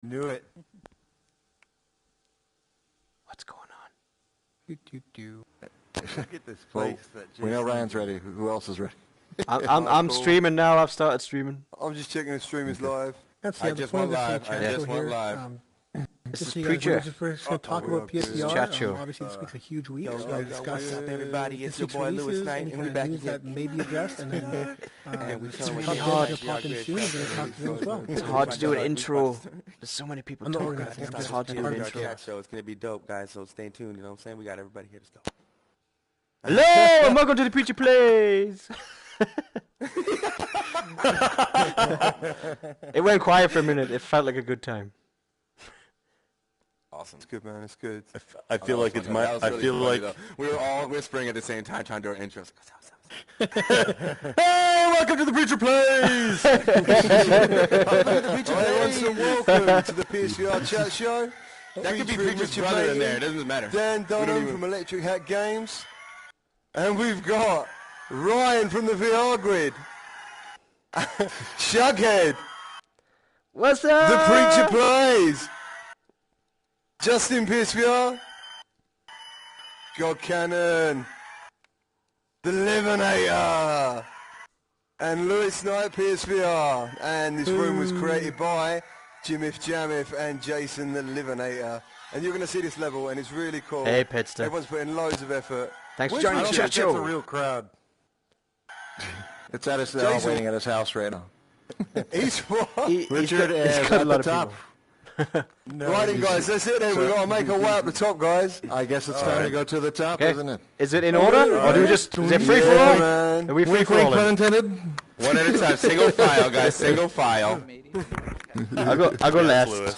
Knew it. What's going on? Look at this place. We know Ryan's ready. Who else is ready? I'm streaming now. I've started streaming. I'm just checking the stream is live. I just went live. This is So Preacher. we're just going to talk about PSVR. Chat show. Obviously, this week's a huge week. Yo, So we'll discuss what's up, everybody? It's your boy Lewis Knight, any and we're kind back of news again. that may be addressed, and then And we some come top with guys the are popping soon. We're going to talk to them as well. It's hard to do an intro. There's so many people I'm not talking. organizing. It's hard to do an intro. Chat show. It's gonna be dope, guys. So stay tuned. You know what I'm saying? We got everybody here. Let's go. Hello and welcome to the Preacher Plays. It went quiet for a minute. It felt like a good time. Awesome. It's good, man. It's good. I feel like it's my. I feel like we were all whispering at the same time, trying to do our intros. Hey, welcome to the Preacher Plays. Welcome to the PSVR chat show. That could be Featuring Preacher's Richard brother in Maiden, there. It doesn't matter. Dan Dunham from Electric Hat Games. And we've got Ryan from the VR Grid. Shughead. What's up? The Preacher Plays. Justin PSVR. God Cannon. The Livinator. And Lewis Knight PSVR. And this room was created by Jimif Jamif and Jason the Livinator. And you're going to see this level, and it's really cool. Hey, Petster. Everyone's putting loads of effort. Thanks for Where's joining the Richard? chat show. It's a real crowd. it's at us. They're all Jason. waiting at his house right now. He's what? Richard is he's got at a lot the of top. people. Right then, guys, that's it then. We've got to make our way up the top, guys. I guess it's time to go to the top, Okay. isn't it? Is it in order, or do we just? Is it free for Yeah, all? man. Are we free Wink, for wink, all? pun intended. One at a time. Single file, guys. Single file. I'll go last.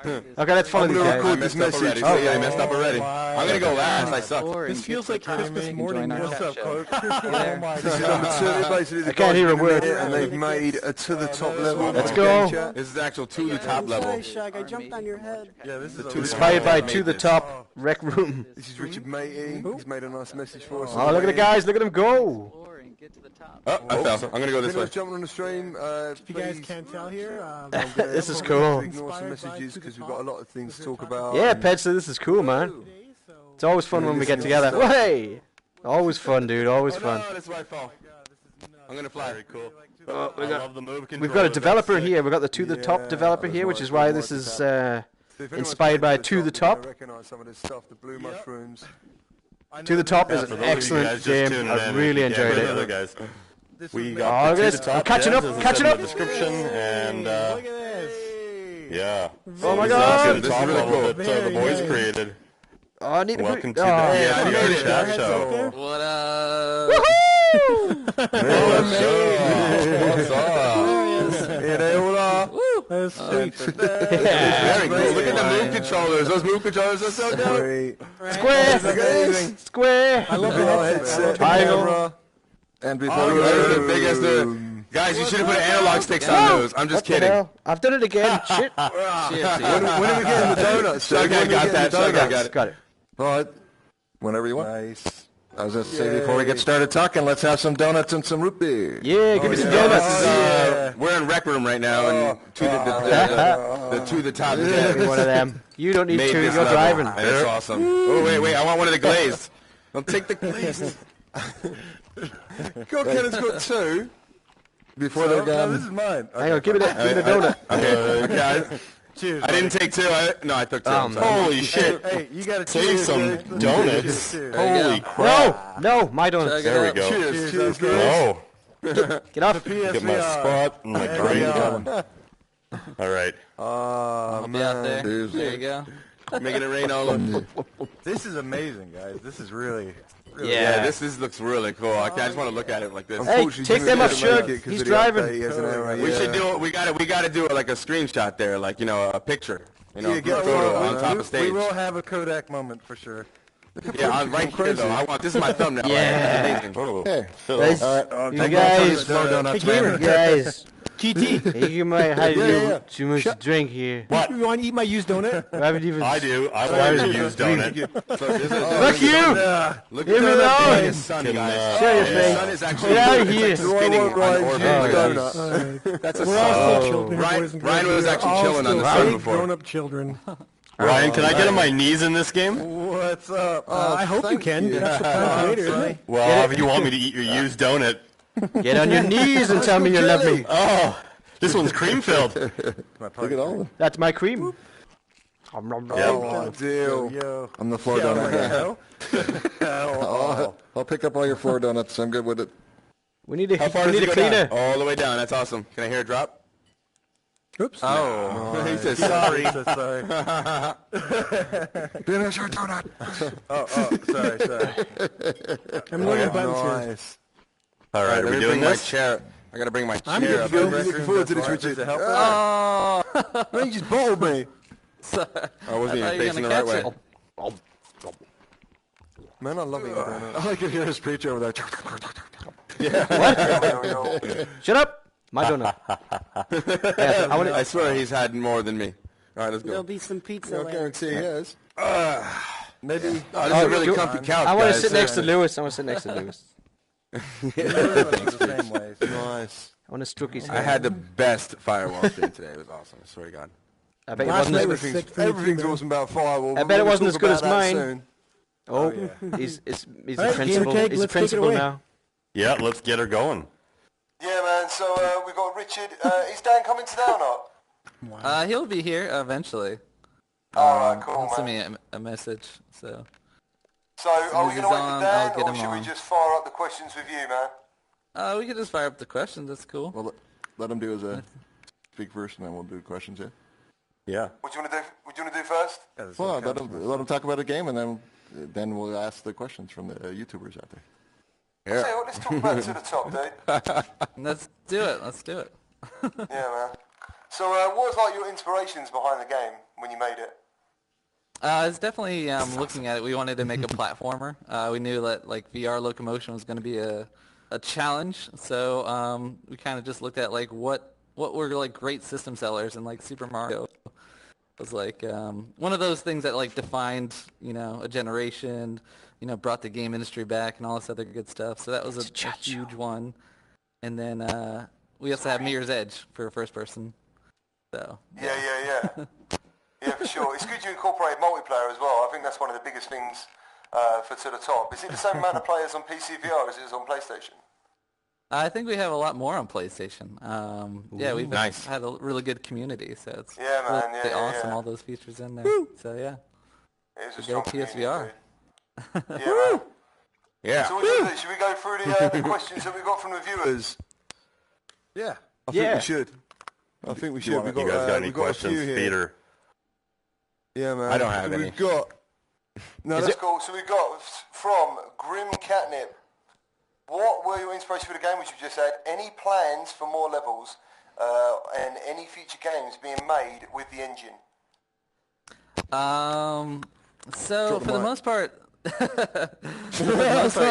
Okay, let's follow I'm these gonna guys. record I this messed up message. already. I messed up already. I'm gonna go last. I suck. This feels like Christmas morning. What's up, coach? This is number 2. Basically, the I can't hear a guys word. in it, and they've made a to the top level. Let's of go. game chat. This is actual to the top level. Shug, I jumped on your head. Yeah, this is Inspired by To the Top Rec Room. This is Richard Matey. He's made a nice message for us. Oh, look at the guys! Look at them go! Oh, I fell. I'm gonna go this Anyone way. jumping on the stream? If you guys Please can't tell here, This is cool. ignore some messages because we've got a lot of things to talk about. Yeah, Petster, this is cool, man. It's always fun when we get together. Hey! Always fun, dude. Always fun. No, that's why I fell. I'm gonna fly. Very cool. Oh, I love the move we've got a developer here. We've got the To the Top developer here, which is why this is inspired by To the Top. I recognise some of this stuff, the blue mushrooms. To the Top is an excellent game. I really enjoyed it. Guys. We Oh, got look the at To this. the Top. I'm catching up, as it catching said up. in the description, and look at this. yeah. Oh my To god! the This is top really level cool. that the boys created. Oh, I need to Welcome put. to the I made PSVR it. chat show. What up? What's up? Here they all are. That's sweet. Very cool. Look at the move controllers. Those move controllers are so dope. Great. Square! Square! I love Big the headset, Triangle. camera. And before Oh, we those are go, the biggest. Guys, you should have put analog sticks on those. I'm just What the kidding. hell? I've done it again. Shit. When are we getting the donuts? Shug, I got that. Shug, I got it. Got it. right, whenever you want. Nice. I was going to say, before we get started talking, let's have some donuts and some root beer. Yeah, give me some Yeah, donuts. this is, we're in rec room right now, and the to the top. Give me one of them. You don't need Made two. this You're level. driving. And it's awesome. Oh wait, I want one of the glazed. I'll take the glazed. God, Kennan's got 2. Before they're No, gone. this is mine. Hang on, give me the donut. Okay. Cheers. I didn't take 2. No, I took 2. Oh, I'm sorry. Holy shit. Hey, you gotta Take cheers, some dude. donuts. Cheers. Holy crap. No, my donuts. There we go. Cheers, guys. Oh, Get off. get my spot and my drink going. All right. Oh, Be out there. Cheers. There you go. Making it rain all over. This is amazing, guys. This is really Yeah, this looks really cool. I just want to look at it like this. Hey, Unfortunately, take Jimmy them off, couldn't make Shug. it 'cause He's of the driving. update. He has an error, We yeah. should do it. We got to do it like a screenshot there, like a picture. Yeah, A get a photo photo, on top we of stage. will have a Kodak moment for sure. Yeah, I'm right here though. I want this is my thumbnail. Yeah. It's amazing. Okay. Guys, All right. you Take guys, no donuts, you man. guys, GT, You might have yeah. too much to drink here. you want to eat my used donut? I haven't even... I do. I want to use donut. Fuck you! Look Leave me alone! his sun, guys. Show your His face. sun is actually Get out of here! spinning on orbit. Oh, That's a We're all still sun. children. Ryan- boys and Ryan girls. was We're actually all chilling on still the sun big before. grown-up children. Ryan, can I get on my knees in this game? What's up? I hope you can. That's what comes later, isn't it? Well, if you want me to eat your used donut. Get on your knees and tell me you love me. Oh, this one's cream filled. Look at all of them. That's my cream. Oh, deal. Yo. I'm the floor donut guy. I'll pick up all your floor donuts. I'm good with it. We need a, How far we does need it a go cleaner. down? All the way down. That's awesome. Can I hear a drop? Oops. Oh. He says sorry. Sorry. Finish your donut. Sorry. I'm learning buttons here. Nice. All right, are Let we me doing bring my this? chair. I gotta bring my chair. I'm good to up. go. Looking forward to this, Richard. To help Oh, Man, you just bottled me. I wasn't even facing the right way. Man, I love eating donut. I can hear his preacher over there. Shut up! My donut. Yeah, I want I swear he's had more than me. All right, let's There'll go. be some pizza I later. guarantee he is. Maybe. Oh, this is a really comfy couch, I want to guys. sit next to Lewis. I want to sit next to Lewis. the same way. Nice. I want to stroke his I hand. had the best firewall stream today. It was awesome. I swear to God. I bet it Last wasn't night as... was sick for you, Everything's too, man. awesome about firewall. I bet it We'll wasn't as talk good as about that mine. soon. Oh, he's All a right, principal. gamer tag, He's a let's take it principal away. now. Yeah, let's get her going. Yeah, man. So we got Richard. Is Dan coming today or not? He'll be here eventually. All right, cool, He'll send man. me a message. So So are we he's going to wait on, for I'll Dan, get or him should we on. just fire up the questions with you, man? we can just fire up the questions. That's cool. Well, let him do his speak first, and then we'll do questions. Yeah. Yeah. What do you want to do? What do you want to do first? Well, let him talk about the game, and then we'll ask the questions from the YouTubers out there. Yeah. So let's talk about it to the top, dude. Let's do it. Let's do it. Yeah, man. So what was like your inspirations behind the game when you made it? It's definitely looking at it. We wanted to make a platformer. We knew that like VR locomotion was going to be a challenge. So we kind of just looked at like what were like great system sellers, and like Super Mario was like one of those things that like defined a generation. Brought the game industry back and all this other good stuff. So that was a huge one. And then we also have Mirror's Edge for first person. So Yeah. Yeah, for sure. It's good you incorporate multiplayer as well. I think that's one of the biggest things for To The Top. Is it the same amount of players on PSVR as it is on PlayStation? I think we have a lot more on PlayStation. We've nice. had a really good community, so it's Yeah, man, really yeah, awesome, yeah. all those features in there. So yeah. It is a Go strong community, PSVR. dude. Yeah, man. Yeah. So what should we do? Should we go through the questions that we got from the viewers? Yeah. I think we should. I think we should. You guys got any we've got a questions? few here. Peter. Yeah, man. I don't have so any. We've got... No, that's cool. So we've got from Grim Catnip. What were your inspirations for the game, which you just said? Any plans for more levels and any future games being made with the engine? So Drop the for the mic. most part,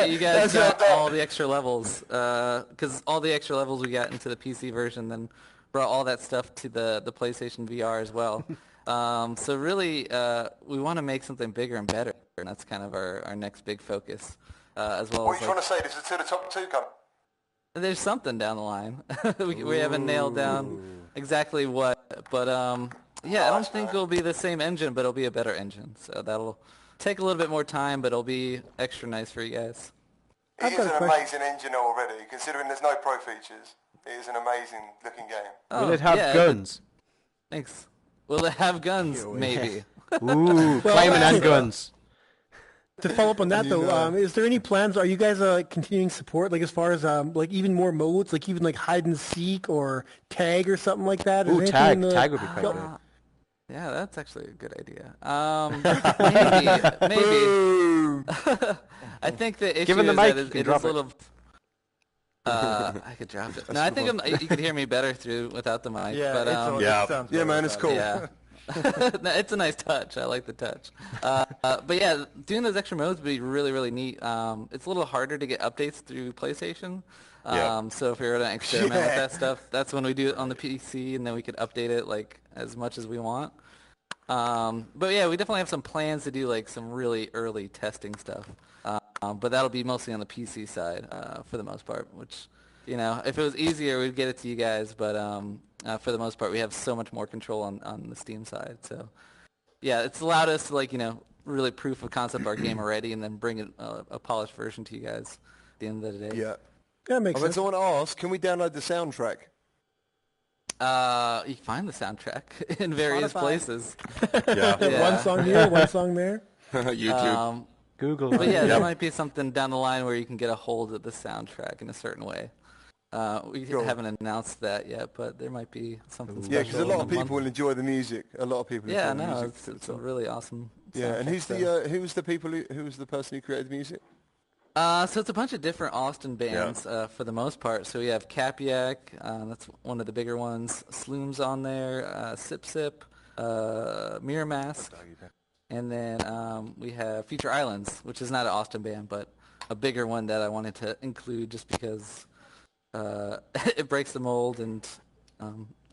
you guys got all the extra levels because all the extra levels we got into the PC version then brought all that stuff to the PlayStation VR as well. So really, we want to make something bigger and better, and that's kind of our next big focus, as well What are as you trying to say? This is To The Top 2 coming? there's something down the line. we haven't nailed down exactly what, but yeah, I don't think it'll be the same engine, but it'll be a better engine. So that'll take a little bit more time, but it'll be extra nice for you guys. It is an amazing engine already, considering there's no pro features. It is an amazing looking game. Will it have guns? Thanks. Will it have guns? Maybe. Ooh, climbing and guns. To follow up on that, though, is there any plans? Are you guys continuing support, like as far as like even more modes, like even like hide and seek or tag or something like that? Is Ooh, there tag. anything in the- Tag would be quite good. Yeah, that's actually a good idea. Maybe. I think the issue Give him the is mic, that you it can is drop a it. little. I could drop it. No, I think you could hear me better without the mic. Yeah, but, Yeah. it sounds Yeah, better man, it's without cool. it. Yeah. No, it's a nice touch. I like the touch. But yeah, doing those extra modes would be really, really neat. It's a little harder to get updates through PlayStation. Yeah. So if we were to experiment with that stuff, that's when we do it on the PC, and then we could update it like as much as we want. But yeah, we definitely have some plans to do like some really early testing stuff. But that'll be mostly on the PC side for the most part, which, you know, if it was easier, we'd get it to you guys. But for the most part, we have so much more control on the Steam side. So yeah, it's allowed us to, like, you know, really proof of concept our game already and then bring it, a polished version to you guys at the end of the day. Yeah. That makes I mean, sense. someone asked, can we download the soundtrack? You can find the soundtrack in various Spotify. places. Yeah. Yeah. One song here, one song there. YouTube. Google. But yeah, Yep. there might be something down the line where you can get a hold of the soundtrack in a certain way. We Cool. haven't announced that yet, but there might be something special. Yeah, because a lot in of the people will month. enjoy the music. A lot of people Yeah, enjoy the no, music. it's a really awesome. Yeah, and soundtrack, who's so. the who was the person who created the music? So it's a bunch of different Austin bands for the most part. So we have Capiac, that's one of the bigger ones. Sloom's on there, Sip Sip, Mirror Mask, and then we have Future Islands, which is not an Austin band, but a bigger one that I wanted to include just because it breaks the mold, and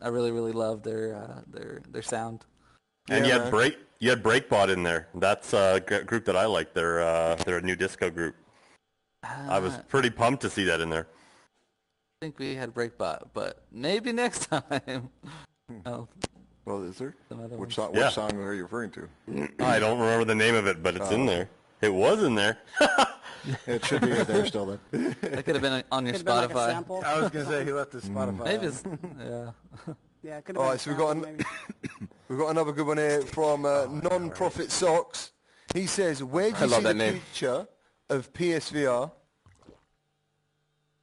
I really, really love their sound. And Yeah, you had Breakbot in there. That's a group that I like. They're a new disco group. I was pretty pumped to see that in there. I think we had Breakbot, but maybe next time. Oh, Well, is there? some other Which one. song, Yeah. which song are you referring to? I don't remember the name of it, but it's in there. It was in there. It should be in there still then. That could have been on your Could have been like a Spotify. sample. I was going to say, he left his Spotify. Maybe it's, yeah. Yeah, it could have All been right, a so we've got sample, maybe. we've got another good one here from Non-Profit Socks. He says, where do I you love see that the name. future of PSVR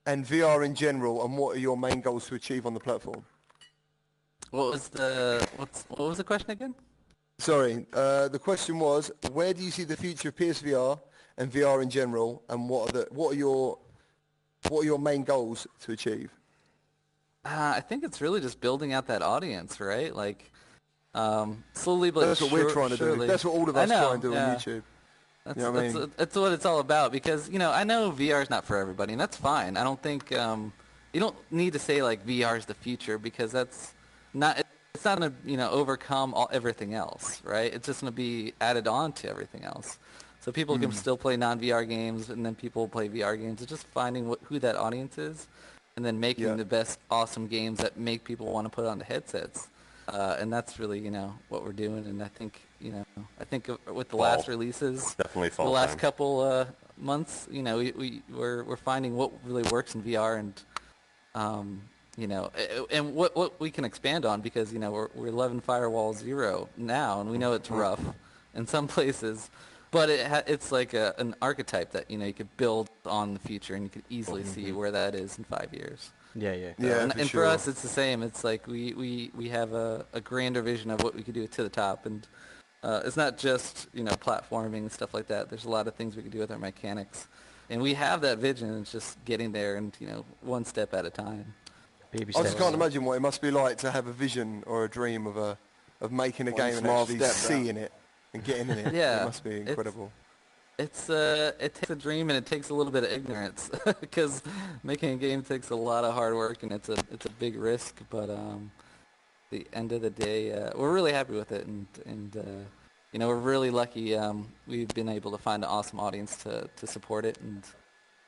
and VR in general, and what are your main goals to achieve on the platform? What was the question again? Sorry, the question was, where do you see the future of PSVR and VR in general, and what are your main goals to achieve? I think it's really just building out that audience, right? Like, slowly but That's what we're trying to do. surely. That's what all of I us know, try and do yeah. on YouTube. That's, You know what I mean? that's what it's all about, because, you know, I know VR is not for everybody, and that's fine. I don't think you don't need to say like VR is the future, because that's not. It's not going to, you know, overcome everything else, right? It's just going to be added on to everything else. So people can still play non-VR games, and then people play VR games. It's just finding who that audience is, and then making the best awesome games that make people want to put on the headsets. And that's really, you know, what we're doing. And I think, you know, with the last releases, Definitely fall the last time. couple months, you know, we're finding what really works in VR, and you know, and what we can expand on, because, you know, we're 11 Firewall 0 now, and we know it's rough in some places, but it's like an archetype that, you know, you could build on the future, and you could easily see where that is in 5 years. Yeah, yeah. Yeah, and for and sure. for us, it's the same. It's like we have a grander vision of what we could do to the top, and it's not just, you know, platforming and stuff like that. There's a lot of things we could do with our mechanics, and we have that vision. It's just getting there, and, you know, one step at a time. Baby I steps. just can't imagine what it must be like to have a vision or a dream of making a One game and small actually step seeing it and getting in it. Yeah, It must be incredible. It takes a dream, and it takes a little bit of ignorance, because making a game takes a lot of hard work, and it's a big risk. But the end of the day, we're really happy with it, and you know, we're really lucky. We've been able to find an awesome audience to support it and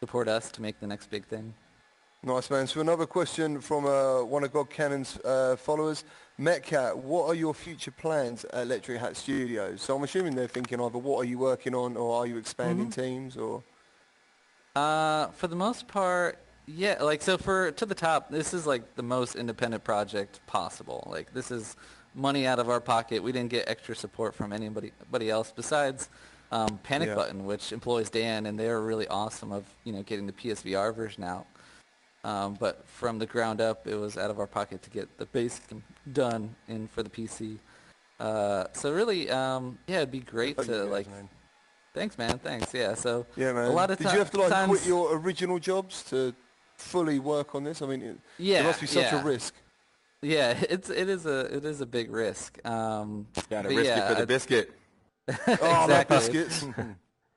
support us to make the next big thing. Nice, man. So another question from one of God Cannon's followers. Metcat, what are your future plans at Electric Hat Studios? So I'm assuming they're thinking either what are you working on, or are you expanding teams, or... For the most part, yeah. Like, so for To the Top, this is like the most independent project possible. Like, this is money out of our pocket. We didn't get extra support from anybody else besides Panic Yeah. Button, which employs Dan, and they're really awesome of, you know, getting the PSVR version out. But from the ground up, it was out of our pocket to get the base done for the PC. So really, yeah, it'd be great Thank you to, guys, like, man. thanks, man, thanks, yeah. So Yeah, man. a lot of Did you have to, like, times, quit your original jobs to fully work on this? I mean, it must be such a risk. Yeah, it is a big risk. Got to but risk yeah, it for the biscuit. Oh, I love Exactly. biscuits.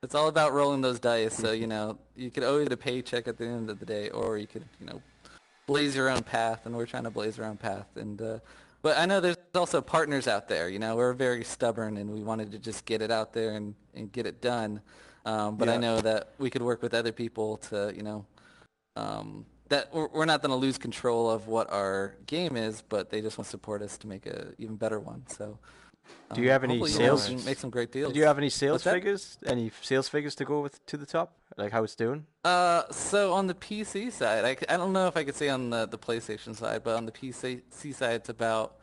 It's all about rolling those dice. So, you know, you could always get a paycheck at the end of the day, or you could, you know, blaze your own path, and we're trying to blaze our own path. And but I know there's also partners out there. You know, we're very stubborn, and we wanted to just get it out there and get it done. But I know that we could work with other people to, you know, that we're not going to lose control of what our game is, but they just want to support us to make a even better one. So. Do you have any hopefully, sales? we can make some great deals. Did you have any sales What's that? figures? Any sales figures to go with to the top? Like how it's doing? So on the PC side, I don't know if I could say on the PlayStation side, but on the PC side, it's about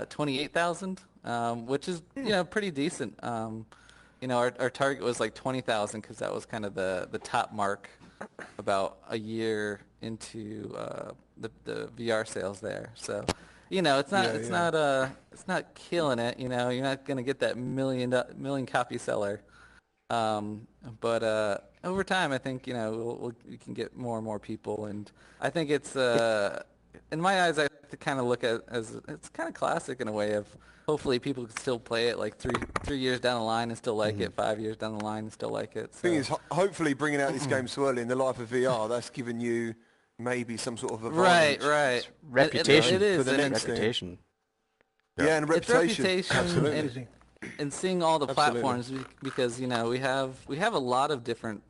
28,000, which is you know pretty decent. You know, our target was like 20,000 because that was kind of the top mark about a year into the VR sales there. So. You know, it's not killing it. You know, you're not gonna get that million copy seller, but over time, I think you know we can get more and more people, and I think it's in my eyes, I kind of look at as it's kind of classic in a way of hopefully people can still play it like three years down the line and still like it, 5 years down the line and still like it. So. Thing is, hopefully bringing out these games so early in the life of VR, that's given you maybe some sort of advantage. Right. Reputation. It is. For the and next Reputation. Yeah, and a it's reputation. reputation and seeing all the Absolutely. platforms because you know we have a lot of different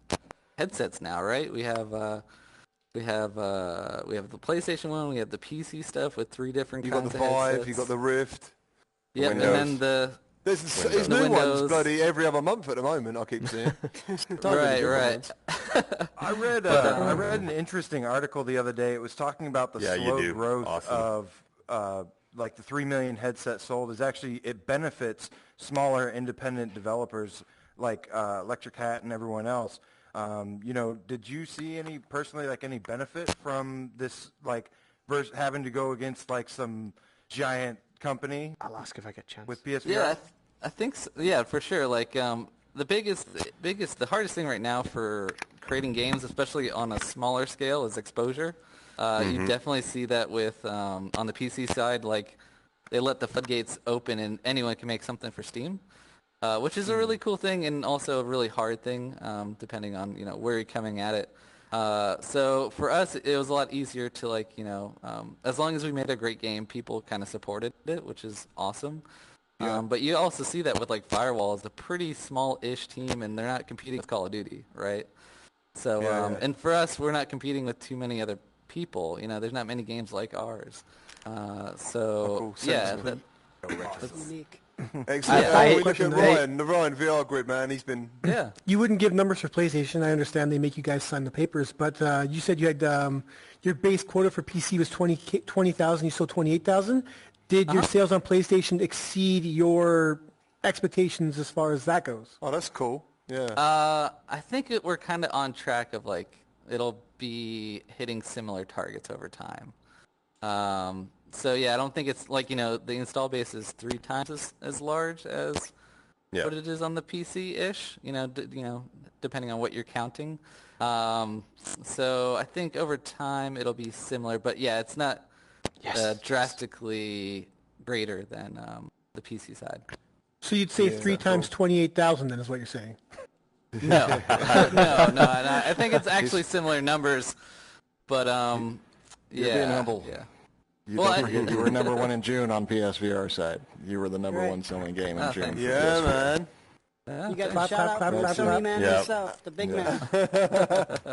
headsets now, right? We have the PlayStation one, we have the PC stuff with 3 different You got kinds the of Vive, headsets. you got the Rift. yeah, and Windows. then There's The new Windows. ones bloody every other month at the moment, I keep seeing. right. I read an interesting article the other day. It was talking about the Yeah, you slow do. growth Awesome. of like the 3 million headsets sold is actually it benefits smaller independent developers like Electric Hat and everyone else. You know, did you see any personally like any benefit from this like versus having to go against like some giant company I'll ask if I get a chance. with PSVR? Yeah, I think so. Yeah, for sure. Like the the hardest thing right now for creating games, especially on a smaller scale, is exposure. You definitely see that with on the PC side, like they let the floodgates open and anyone can make something for Steam, which is a really cool thing and also a really hard thing, depending on you know where you're coming at it. So for us, it was a lot easier to like you know, as long as we made a great game, people kind of supported it, which is awesome. But you also see that with like Firewall is a pretty small-ish team, and they're not competing with Call of Duty, right? So, and for us, we're not competing with too many other people. You know, there's not many games like ours. So, yeah, that's Unique. Excellent. I- We look at Ryan, the Ryan VR group, man. He's been... yeah. You wouldn't give numbers for PlayStation. I understand they make you guys sign the papers, but you said you had your base quota for PC was 20,000. You sold 28,000. Did your sales on PlayStation exceed your expectations as far as that goes? Oh, that's cool. Yeah. I think we're kind of on track of like it'll be hitting similar targets over time. So yeah, I don't think it's like you know the install base is 3 times as large as what it is on the PC-ish. You know, depending on what you're counting. So I think over time it'll be similar, but yeah, it's not drastically greater than the PC side. So you'd say 3 times 28,000 then is what you're saying? No, no. I think it's actually similar numbers, but You're yeah, being humble. yeah. You Well, don't forget you were number 1 in June on PSVR side. You were the number 1 selling game in June. thanks. for yeah, PSVR. man. You got Clap, a shout clap, out from clap, the clap. Sony man Yep. himself, the big man.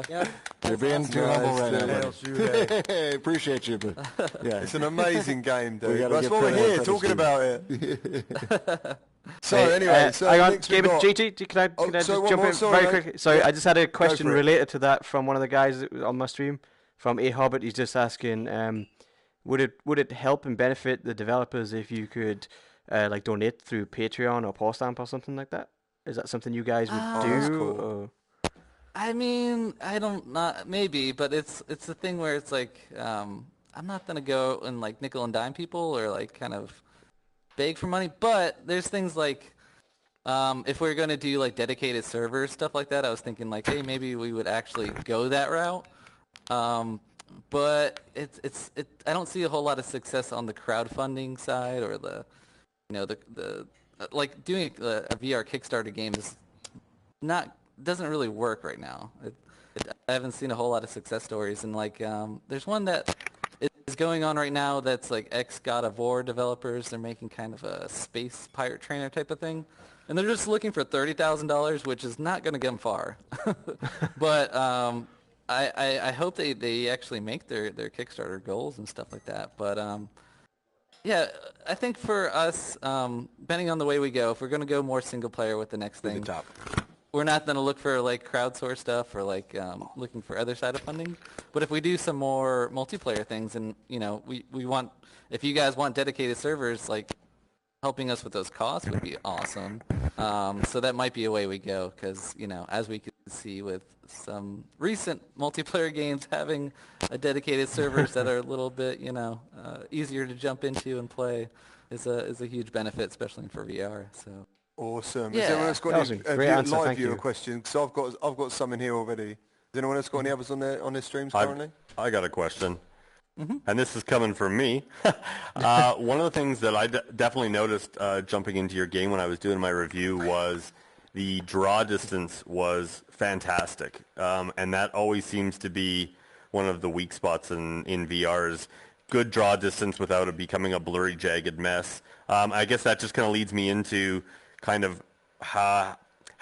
Yep. You're being too humble right now. Nice. buddy. Hey, appreciate you, but yeah. It's an amazing game, dude. gotta That's give why we're credit where here, talking credit's about it. So anyway, so hang on, next we David, got... GG, can I Oh, just sorry, one jump more, in sorry, very mate. quickly? Sorry, Yeah. I just had a question for it. related to that from one of the guys that was on my stream, from A Hobbit. He's just asking, would it help and benefit the developers if you could like donate through Patreon or Pawstamp or something like that? Is that something you guys would do? that's cool. Or? I mean, I don't not maybe, but it's the thing where it's like I'm not gonna go and like nickel and dime people or like kind of beg for money. But there's things like if we're gonna do like dedicated servers, stuff like that, I was thinking like, hey, maybe we would actually go that route. But I don't see a whole lot of success on the crowdfunding side or the like doing a VR Kickstarter game is not doesn't really work right now. I haven't seen a whole lot of success stories, and like there's one that is going on right now that's like ex-God of War developers. They're making kind of a space pirate trainer type of thing, and they're just looking for $30,000, which is not going to get them far. But I hope they actually make their Kickstarter goals and stuff like that. But yeah, I think for us, depending on the way we go, if we're going to go more single player with the next thing, we're not going to look for like crowdsource stuff or like looking for other side of funding. But if we do some more multiplayer things, and we want, if you guys want dedicated servers, like helping us with those costs would be awesome. So that might be a way we go, because as we can see with some recent multiplayer games, having a dedicated servers that are a little bit easier to jump into and play is a huge benefit, especially for VR. So. Awesome. Yeah. Has anyone else got any Great answer, live thank viewer you. questions? So I've got some in here already. Has anyone else got any others on their streams currently? I got a question. And this is coming from me. One of the things that I definitely noticed jumping into your game when I was doing my review was the draw distance was fantastic. And that always seems to be one of the weak spots in VR's good draw distance without it becoming a blurry, jagged mess. I guess that just kind of leads me into kind of how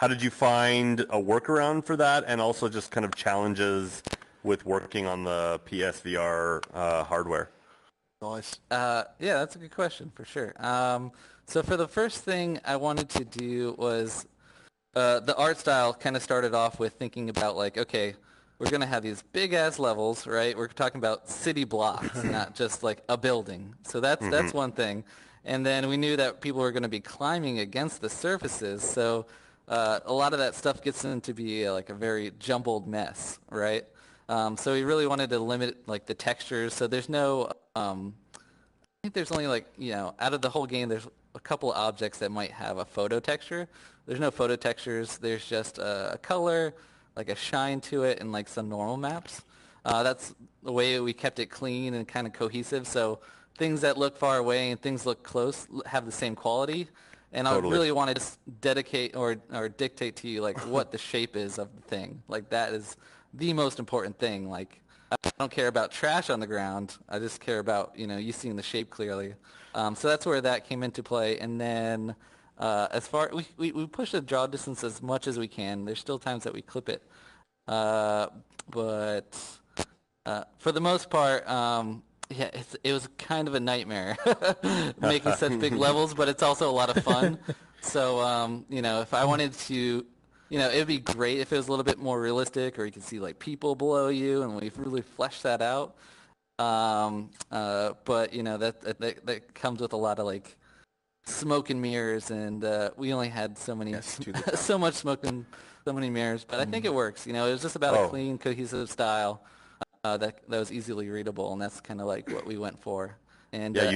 did you find a workaround for that, and also just kind of challenges with working on the PSVR hardware? Nice. Yeah, that's a good question for sure. So for the first thing I wanted to do was the art style kind of started off with thinking about like, okay, we're going to have these big ass levels, right? We're talking about city blocks, not just like a building. So that's one thing. And then we knew that people were going to be climbing against the surfaces. So a lot of that stuff gets into be like a very jumbled mess, right? So we really wanted to limit like the textures. So there's no, I think there's only like, out of the whole game, there's a couple objects that might have a photo texture. There's no photo textures. There's just a color, like a shine to it, and like some normal maps. That's the way we kept it clean and kind of cohesive. So things that look far away and things look close have the same quality. And I really want to dedicate or dictate to you like what the shape is of the thing. Like that is the most important thing. Like I don't care about trash on the ground. I just care about you seeing the shape clearly. So that's where that came into play. And then as far we push the draw distance as much as we can. There's still times that we clip it, but for the most part, yeah, it was kind of a nightmare making such big levels, but it's also a lot of fun. So if I wanted to, it would be great if it was a little bit more realistic, or you could see like people below you, and we've really fleshed that out. But that comes with a lot of like smoke and mirrors, and we only had so many so much smoke and so many mirrors, but I think it works. It was just about a clean, cohesive style that was easily readable, and that's kind of like what we went for. And yeah,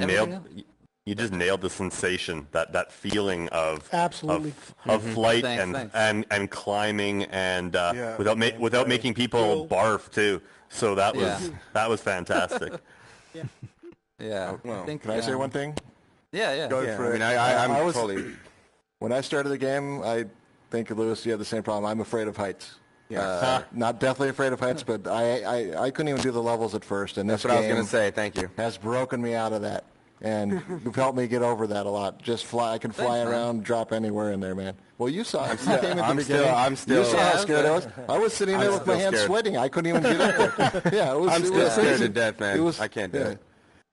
you just nailed the sensation, that feeling of Absolutely. of flight Thanks. and climbing, and without making people barf too. So that was fantastic. Yeah. Well, I think, can I say one thing? Yeah. Go Yeah, for it. I mean, was- totally. When I started the game, I think, Lewis, you had the same problem. I'm afraid of heights. Yeah. Not deathly afraid of heights, but I couldn't even do the levels at first. And That's this what I was game going to say. Thank you. has broken me out of that. And you've helped me get over that a lot. Just fly. I can fly around, drop anywhere in there, man. Well, you saw it. You came in the beginning. I'm still. You saw how scared I was. I was sitting there with my hands scared. sweating. I couldn't even get up there. Yeah, it was. I'm it still was scared crazy. to death, man. It was, I can't do it.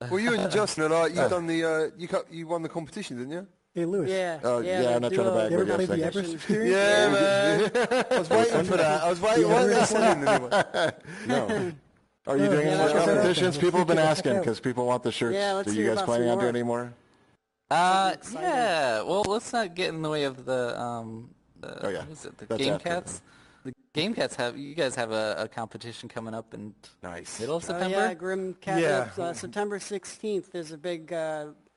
Well, you and Justin, you done the you won the competition, didn't you? Hey, Lewis. Yeah. Oh, yeah, I'm not trying to brag, You ever but played the yes, I Everest guess. experience? Yeah, man. I was waiting for that. I was waiting. Why didn't they send in anyway? No. Are you doing any more that's okay. competitions? People have been Let's asking check it out. because people want the shirts. Yeah, let's Do you hear guys about planning some on doing more. any more? Yeah. Well, let's not get in the way of the yeah. what is it? The That's Game after. Cats. The Game Cats you guys have a competition coming up in middle of September. Yeah, Grim Cat. Yeah. September 16th. There's a big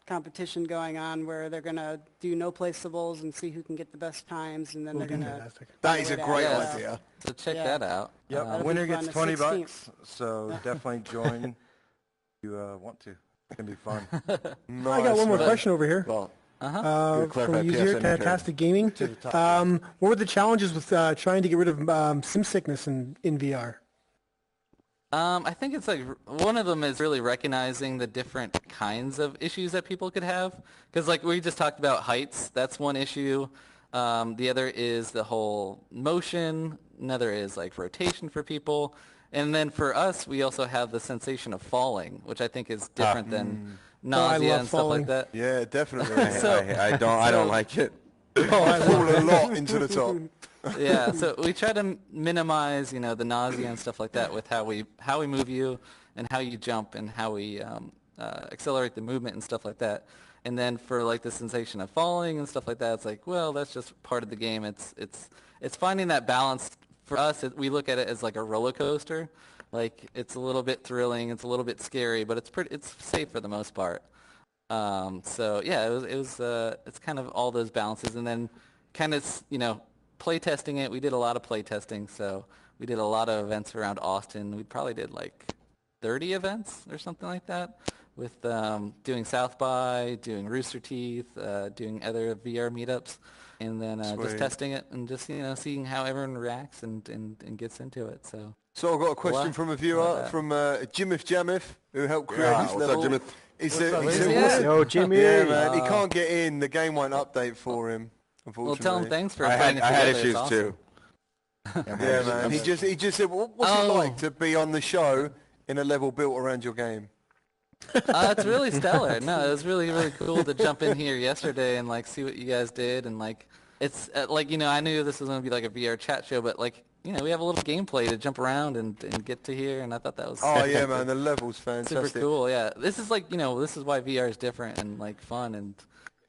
competition going on where they're gonna do no placeables and see who can get the best times, and then they're gonna. Fantastic. That is a great Yeah. idea. So check Yeah. that out. Yep. That'll be Winner fun, gets the $20. 16th. So definitely join. If you want to. It's gonna be fun. I got one more question over here. Well, from user Fantastic Gaming. What were the challenges with trying to get rid of sim sickness in VR? I think it's like one of them is really recognizing the different kinds of issues that people could have. Because like we just talked about heights, that's one issue. The other is the whole motion. Another is like rotation for people. And then for us, we also have the sensation of falling, which I think is different than nausea and stuff like that. Yeah, definitely. I don't like it. I fall a lot into the top. Yeah, so we try to minimize, the nausea and stuff like that with how we move you and how you jump and how we accelerate the movement and stuff like that. And then for like the sensation of falling and stuff like that, it's like, well, that's just part of the game. It's finding that balance. For us, we look at it as like a roller coaster. Like it's a little bit thrilling, it's a little bit scary, but it's safe for the most part. So yeah, it's kind of all those balances, and then kind of play testing it. We did a lot of play testing, so we did a lot of events around Austin. We probably did like 30 events or something like that, with doing South by, doing Rooster Teeth, doing other VR meetups. And then just testing it and just seeing how everyone reacts and gets into it. So I've got a question from a viewer from Jimif Jamif, who helped create this level. What's up, Jimif? He said, Yo, Jimmy. yeah, man, he can't get in. The game won't update for him. Unfortunately. Well, tell him thanks for I putting it had together. issues It's awesome. too. Yeah, man. He just said, what's it like to be on the show in a level built around your game? It's really stellar. No, it was really, really cool to jump in here yesterday and like see what you guys did, and like it's like I knew this was going to be like a VR chat show, but like we have a little gameplay to jump around and get to here, and I thought that was yeah, man, the level's fantastic. super cool. Yeah, this is like this is why VR is different and like fun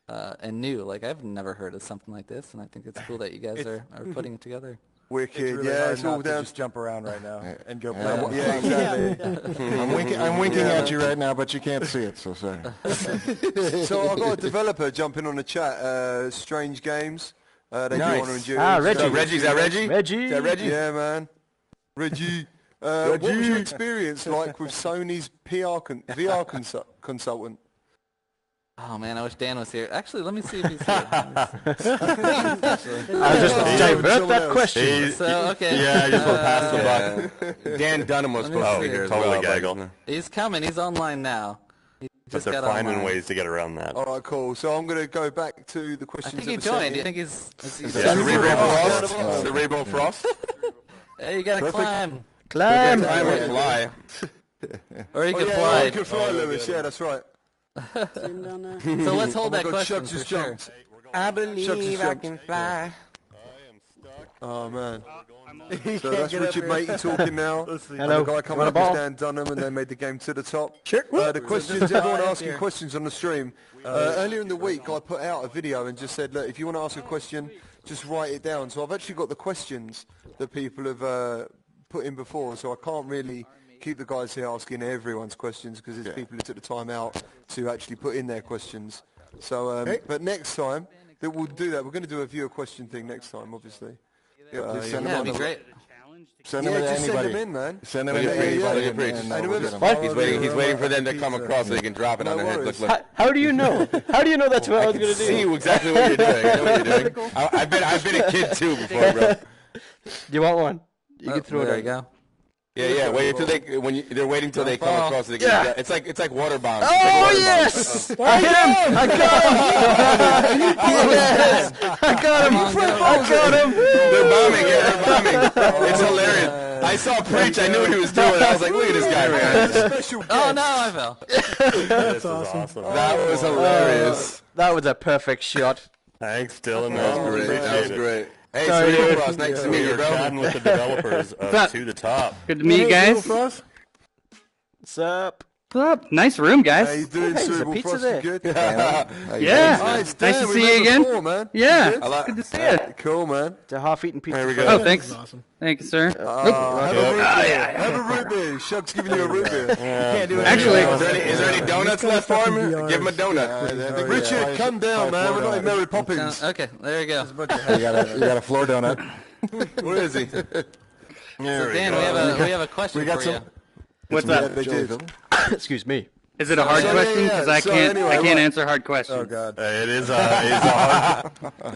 and new. Like I've never heard of something like this, and I think it's cool that you guys are putting it together. Wicked, It's really yeah, hard it's all not to down. just jump around right now and go play. Yeah, exactly. I'm winking at you right now, but you can't see it, so sorry. So I've got a developer jumping on the chat, Strange Games. They do Nice. Honor and Duty. Reggie. Reggie, is that Reggie? Reggie. Is that Reggie? Yeah, man. Reggie. What was your experience like with Sony's VR consultant? Oh man, I wish Dan was here. Actually, let me see if he's here. I'll just divert that question. So okay. Yeah, I just want to pass the buck. Dan Dunham was supposed to be here as totally well. gaggle. He's coming. He's online now. He But just they're got finding online. ways to get around that. All right, cool. So I'm going to go back to the I questions. think he that were sent joined. in. I think he's Cerebral Frost. Cerebral Frost. Hey, you gotta climb. Climb. I would fly. Or you Oh, can yeah, fly. you can fly, Lewis. Yeah, that's right. Zoom down there. So let's hold Oh my that God, question Chubbs for just sure. jumped. I believe I can fly. Oh, man. So that's Richard Matey talking now. Hello. And the guy You coming want up a ball? is Dan Dunham, and they made the game to the top. Sure. The questions, everyone asking questions on the stream. Earlier in the week, I put out a video and just said, look, if you want to ask a question, just write it down. So I've actually got the questions that people have put in before, so I can't really keep the guys here asking everyone's questions because there's people who took the time out to actually put in their questions. So, but next time that we'll do that, we're going to do a viewer question thing next time, obviously. Just send them Yeah, on that'd be the- great. Send them to just send anybody. them in, man. Send them Look in at to Preach, anybody. look at Preach. and And we'll get remember, 'em. He's waiting for them to come across so he can drop it on No their head. worries. Look. How do you know? How do you know that's what I was going to See do? exactly what you're doing. I know what you're doing. I've been a kid too before, bro. Do you want one? You can throw it There at you go. Yeah. Wait until they're waiting till they come across. So they can, it's like water bombs. It's like Oh, water yes! I hit him! I got him! Yes! I got him! I got him! They're bombing. Yeah, they're bombing. It's hilarious. I saw Preach. I knew what he was doing. I was like, look at this guy, man. Special Oh no, I fell. That's awesome. That was hilarious. That was a perfect shot. Thanks, Dylan. That was great. That was Appreciate it. great. Hey, Sorry, Cerebral dude. Frost, nice to meet you, We're bro. chatting with the developers of To the Top. Good to meet you guys. Frost? What's up? What's up? Nice room, How you guys. doing, there's a Cerebral pizza Frost? there. You good? Yeah. Nice, Nice Dan, to we see met you again. before, man. Yeah. You good? Good to see you. Cool, man. It's a half-eaten pizza. There we crust. go. Oh, thanks. Awesome. Thank you, sir. Have a root beer. Have a root beer. Shug's giving you a root beer. Can't do it. Actually, Is there any donuts left for him? Give him a donut. Richard, come down, man. We're not in Mary Poppins. Okay, there you go. You got a floor donut. Where is he? So Dan, we have a question We got for you. some. what's Yeah, up? they did. Excuse me. Is it a hard So, question? yeah. Because I So can't anyway, I can't right. answer hard questions. Oh God. It is a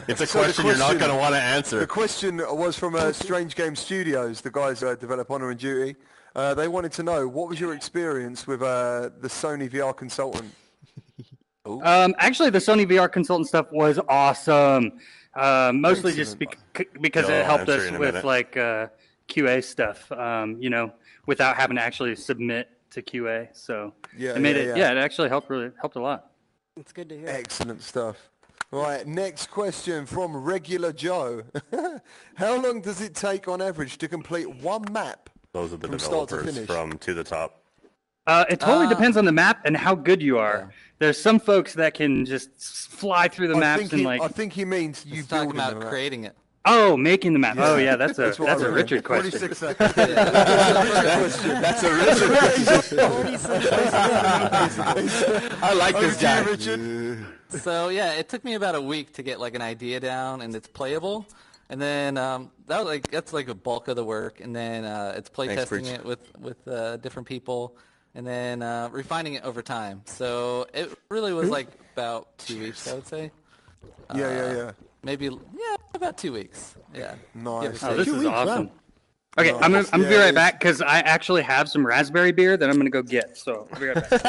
it's a So the question you're not question- going to want to answer. The question was from Strange Game Studios, the guys who develop Honor and Duty. They wanted to know, what was your experience with the Sony VR consultant? Actually, the Sony VR consultant stuff was awesome. Mostly just because No, it helped answer in us a with minute. like QA stuff. Without having to actually submit to QA. So Yeah, it made yeah, it. yeah. Yeah, it actually helped a lot. It's good to hear. Excellent stuff. Right, next question from Regular Joe. How long does it take on average to complete one map? Those are the from start to developers finish? from To the Top. It totally depends on the map and how good you are. Yeah. There's some folks that can just fly through the maps and like. I think he means you He's talking building about them. creating it. Oh, making the map. Oh, yeah, that's a what I that's a read. Richard question. 46 seconds. That's a Richard. I like this guy. So yeah, it took me about a week to get like an idea down and it's playable, and then that's like a bulk of the work, and then it's playtesting it with different people, and then refining it over time. So it really was like about 2 weeks, I would say. Yeah. Maybe about 2 weeks. Yeah. Nice. Oh, this is weeks, awesome. wow. Okay, I'm gonna be Yeah, right it's- back because I actually have some raspberry beer that I'm gonna go get. So I'll be right back.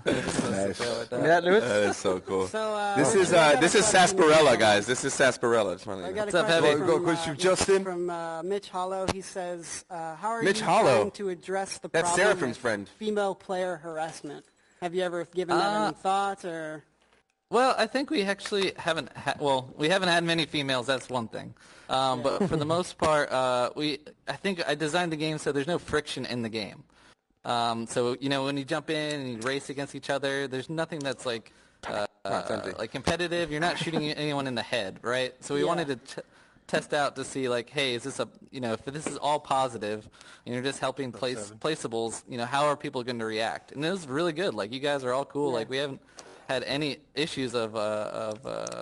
Yeah, Lewis? That is so cool. So, This is I got a sarsaparilla, guys. This is sarsaparilla. Just wanted I to got a What's up, question Heavy? We've got a question from Justin. From Mitch Hollow. He says, how are Mitch you Hollow? trying to address the That's problem Seraphim's with friend. female player harassment? Have you ever given that any thought, or? Well, I think we actually haven't we haven't had many females, that's one thing. But for the most part, I think I designed the game so there's no friction in the game. So, when you jump in and you race against each other, there's nothing that's like competitive. You're not shooting anyone in the head, right? So we wanted to test out to see like, hey, is this if this is all positive and you're just helping placeables, how are people going to react? And it was really good. Like, you guys are all cool. Like, we haven't had any issues of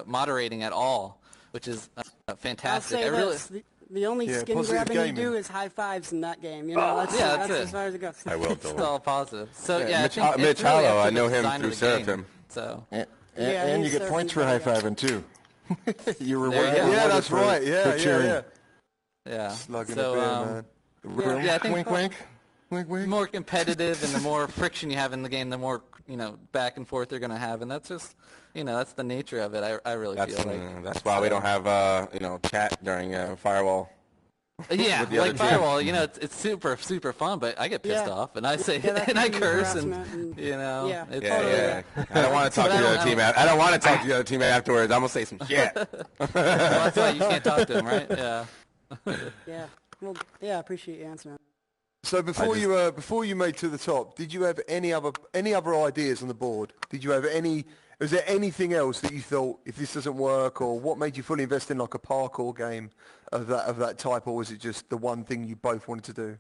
moderating at all, which is fantastic. I'll say the only skin positive grabbing you gaming. do is high fives in that game. That's it. as far as it goes. I will, It's Dylan. all positive. So Yeah, I think Mitch it's really Hollow, up to I know the him design through of the game. Seraphim. So And you he's get points for surfing high pretty fiving too. You were There you go. Yeah, that's right. Yeah. yeah. Slugging So, a beer, man. yeah, I think Wink, wink. Wink, the wink. more competitive and the more friction you have in the game, the more back and forth you're going to have, and that's just that's the nature of it. I really feel like That's why we don't have chat during firewall. yeah, with the like other team. firewall. It's super fun, but I get pissed Yeah. off and I say that and I can be curse and harassment and- it's Yeah. I don't want to talk to the other team. I don't want to talk to the other team afterwards. I'm gonna say some shit. Well, that's why you can't talk to them, right? Yeah. Yeah. Well, yeah, I appreciate your answer. So before you made To the Top, did you have any other ideas on the board? Did you have any? Was there anything else that you thought, if this doesn't work, or what made you fully invest in like a parkour game of that type, or was it just the one thing you both wanted to do?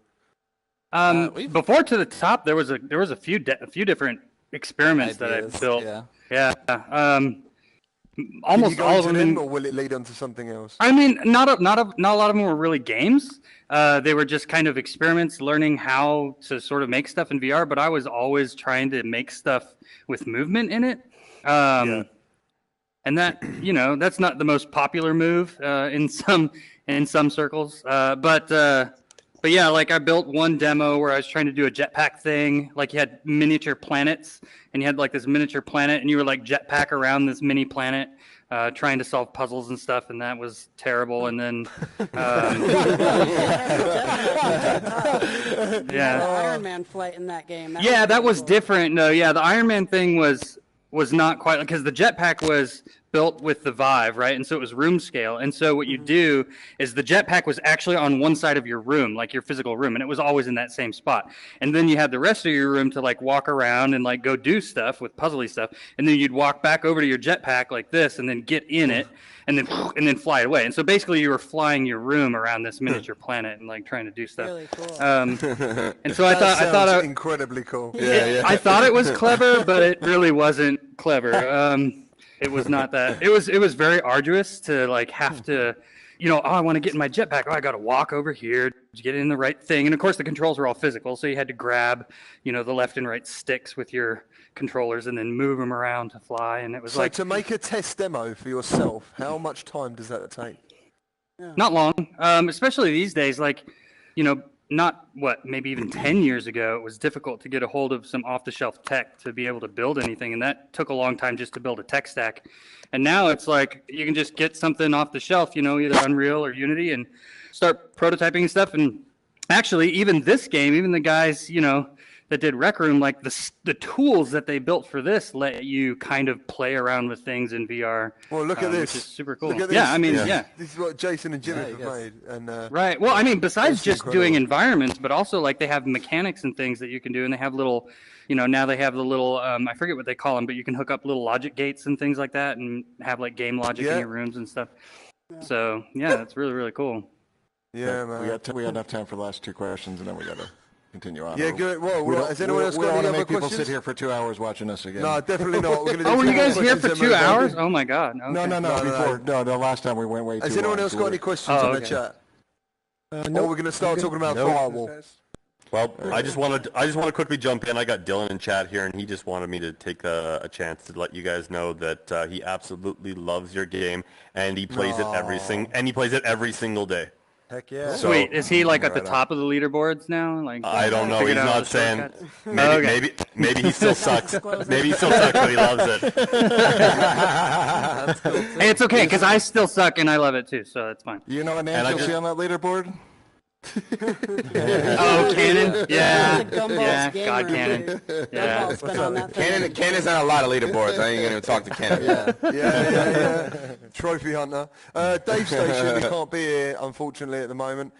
Before To the Top, there was a few different experiments that I Ideas, built. yeah. Can Almost you go all of into them. or will it lead on to something else? I mean, not a lot of them were really games. They were just kind of experiments, learning how to sort of make stuff in VR. But I was always trying to make stuff with movement in it. And that that's not the most popular move in some circles. But yeah, like I built one demo where I was trying to do a jetpack thing. Like you had miniature planets, and you had like this miniature planet, and you were like jetpack around this mini planet, trying to solve puzzles and stuff, and that was terrible. And then, Yeah. Iron Man flight in that game. that was cool. different. No, yeah, the Iron Man thing was not quite, because the jetpack was built with the Vive, right? And so it was room scale. And so what you do is the jetpack was actually on one side of your room, like your physical room, and it was always in that same spot. And then you had the rest of your room to like walk around and like go do stuff with puzzly stuff. And then you'd walk back over to your jetpack like this and then get in it and then fly it away. And so basically you were flying your room around this miniature planet and like trying to do stuff. Really cool. And so I thought Incredibly cool. I thought it was clever, but it really wasn't clever. It was not that. It was very arduous to like have to I want to get in my jetpack. Oh, I got to walk over here to get in the right thing. And of course, the controls were all physical, so you had to grab, the left and right sticks with your controllers and then move them around to fly. And it was So to make a test demo for yourself, how much time does that take? not long, especially these days. Not maybe even 10 years ago, it was difficult to get a hold of some off-the-shelf tech to be able to build anything, and that took a long time just to build a tech stack. And now it's like you can just get something off the shelf, either Unreal or Unity, and start prototyping and stuff. And actually, even this game, even the guys, that did Rec Room, like the tools that they built for this let you kind of play around with things in VR. Well, look at this. Which is super cool. Look at this. Yeah, This is what Jason and Jim have made. And, right. Well, besides just incredible. doing environments, but also like they have mechanics and things that you can do, and they have little, now they have the little, I forget what they call them, but you can hook up little logic gates and things like that, and have like game logic in your rooms and stuff. So it's really, really cool. Yeah, man. We had enough time for the last 2 questions, and then we got to continue on. Yeah, good. Well, has anyone else we got don't any want to other make people questions? sit here for 2 hours watching us again. No, definitely not. We're gonna do Oh, were you two more guys here for questions 2 and move on. hours? Oh my God. Okay. No, last time we went way too long. Has anyone else got any questions in the chat? No, Or we're going to start talking about firewall. Well, I just want to quickly jump in. I got Dylan in chat here, and he just wanted me to take a chance to let you guys know that he absolutely loves your game, and he plays it every single day. Heck yeah. So- Sweet. Is he like at the top of the leaderboards now? Like I don't know. He's figured out all not the saying. shortcuts? Maybe he still sucks. Maybe he still sucks, but he loves it. Hey, it's okay because I still suck and I love it too, so it's fine. You know what name you'll see on that leaderboard? Oh, Cannon? Yeah. Gumball's gamer. God Cannon. Yeah. Gumball's been on that thing. Cannon's on a lot of leaderboards. I ain't gonna even talk to Cannon. Yeah. Trophy hunter. Dave Station, he can't be here, unfortunately, at the moment.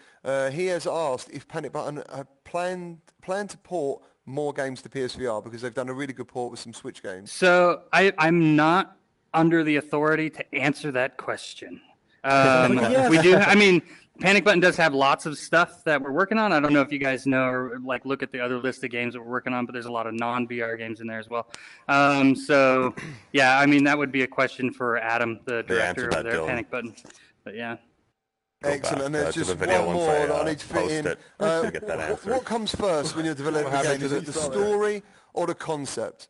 He has asked if Panic Button plan to port more games to PSVR because they've done a really good port with some Switch games. So I'm not under the authority to answer that question. We do. Panic Button does have lots of stuff that we're working on. I don't know if you guys know or look at the other list of games that we're working on, but there's a lot of non-VR games in there as well. That would be a question for Adam, the director over there at Panic Button. But yeah. Excellent. And there's just one more that I need to fit in. To get that answer. What comes first when you're developing a game? Is it the story or the concept?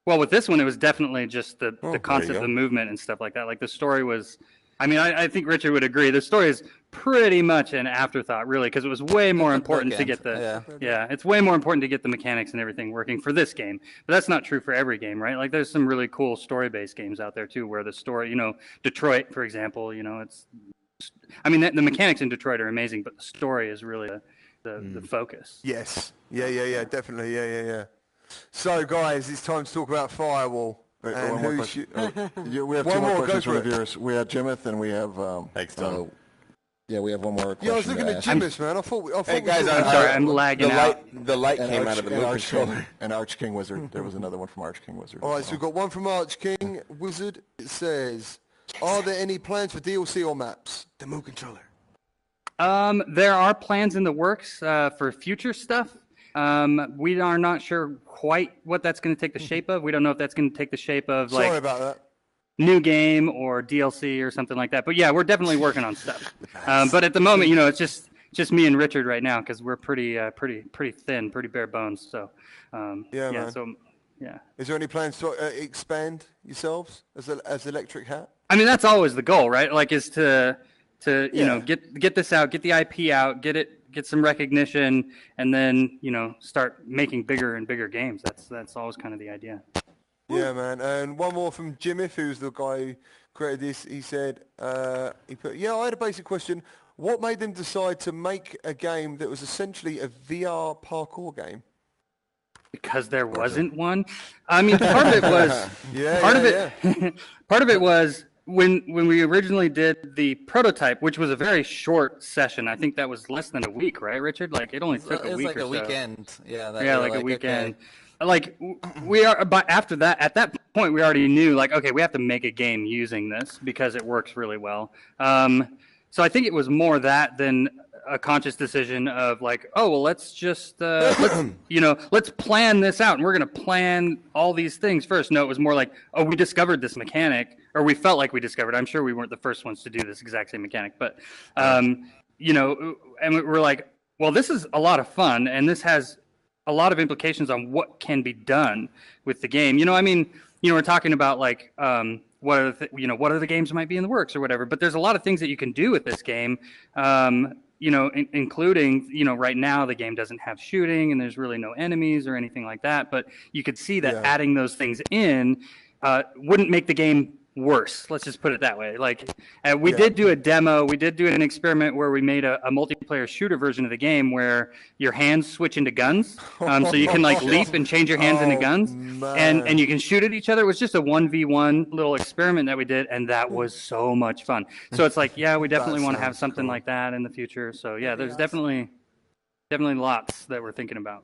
Well, with this one, it was definitely just the concept of the movement and stuff like that. Like the story was, I think Richard would agree. The story is pretty much an afterthought, really, because it was way more important to get it's way more important to get the mechanics and everything working for this game. But that's not true for every game, right? Like there's some really cool story-based games out there too, where the story, Detroit, for example, the mechanics in Detroit are amazing, but the story is really the focus. Yes. Yeah, definitely. Yeah. So, guys, it's time to talk about Firewall. Wait, one more question. We have 2 more questions from the viewers. We have Jimith and we have... Thanks, Tom. we have one more question. Yeah, I was looking at Jimmy's, man. I thought Hey, guys, I'm sorry, I'm lagging out. The light came out of the move controller. And Arch King Wizard. There was another one from Arch King Wizard. All right, so we've got one from Arch King Wizard. It says, are there any plans for DLC or maps? The move controller. There are plans in the works for future stuff. We are not sure quite what that's going to take the shape of. We don't know if that's going to take the shape of Sorry about that. New game or DLC or something like that. But yeah, we're definitely working on stuff. But at the moment, it's just me and Richard right now because we're pretty thin, pretty bare bones. So man. So yeah. Is there any plans to expand yourselves as Electric Hat? That's always the goal, right? Like, is to get this out, get the IP out, get some recognition, and then start making bigger and bigger games. That's always kind of the idea. Yeah, man. And one more from Jimmy, who's the guy who created this. He said, I had a basic question. What made them decide to make a game that was essentially a VR parkour game? Because there wasn't one. Part of it was. Part of it was when we originally did the prototype, which was a very short session. I think that was less than a week, right, Richard? Like it only took a week or so. It was like a weekend. A weekend. Okay. Like but after that, at that point, we already knew, like, okay, we have to make a game using this because it works really well. So I think it was more that than a conscious decision of like, oh, well, let's just, let's plan this out. And we're going to plan all these things first. No, it was more like, oh, we discovered this mechanic, or we felt like we discovered. I'm sure we weren't the first ones to do this exact same mechanic. But, and we're like, well, this is a lot of fun. And this has a lot of implications on what can be done with the game. We're talking about like, what other games might be in the works or whatever. But there's a lot of things that you can do with this game. Including, right now the game doesn't have shooting and there's really no enemies or anything like that. But you could see that adding those things in wouldn't make the game worse. Let's just put it that way. Like we did do a demo. We did do an experiment where we made a multiplayer shooter version of the game where your hands switch into guns. So you can like leap and change your hands into guns, and you can shoot at each other. It was just a 1v1 little experiment that we did, and that was so much fun. So it's like, we definitely want to have something like that in the future. So there's definitely lots that we're thinking about.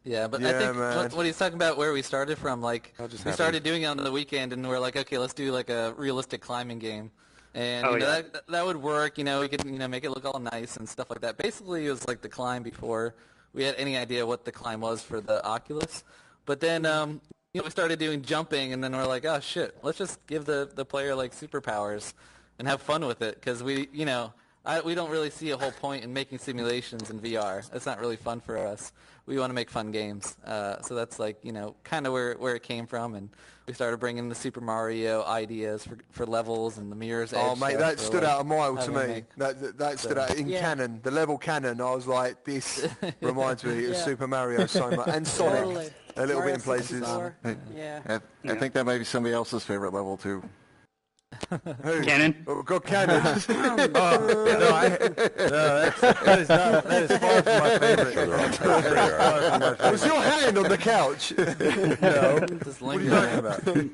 Yeah, but I think what he's talking about, where we started from, like, we started doing it on the weekend, and we're like, okay, let's do like a realistic climbing game, and that would work. We could make it look all nice and stuff like that. Basically, it was like the climb before we had any idea what the climb was for the Oculus. But then we started doing jumping, and then we're like, oh shit, let's just give the player like superpowers and have fun with it, because we don't really see a whole point in making simulations in VR. That's not really fun for us. We want to make fun games. So that's like, kind of where it came from. And we started bringing the Super Mario ideas for levels and the Mirror's Edge. Oh, mate, that stood out a mile to me. That stood out in canon, the level canon. I was like, this reminds me of Super Mario so much. And Sonic, Totally. a little Mario bit in places. 64. I think that might be somebody else's favorite level, too. Who? Cannon? Oh, got Cannon. That is far from my favorite. Was your hand on the couch? No. Just What are you lingering.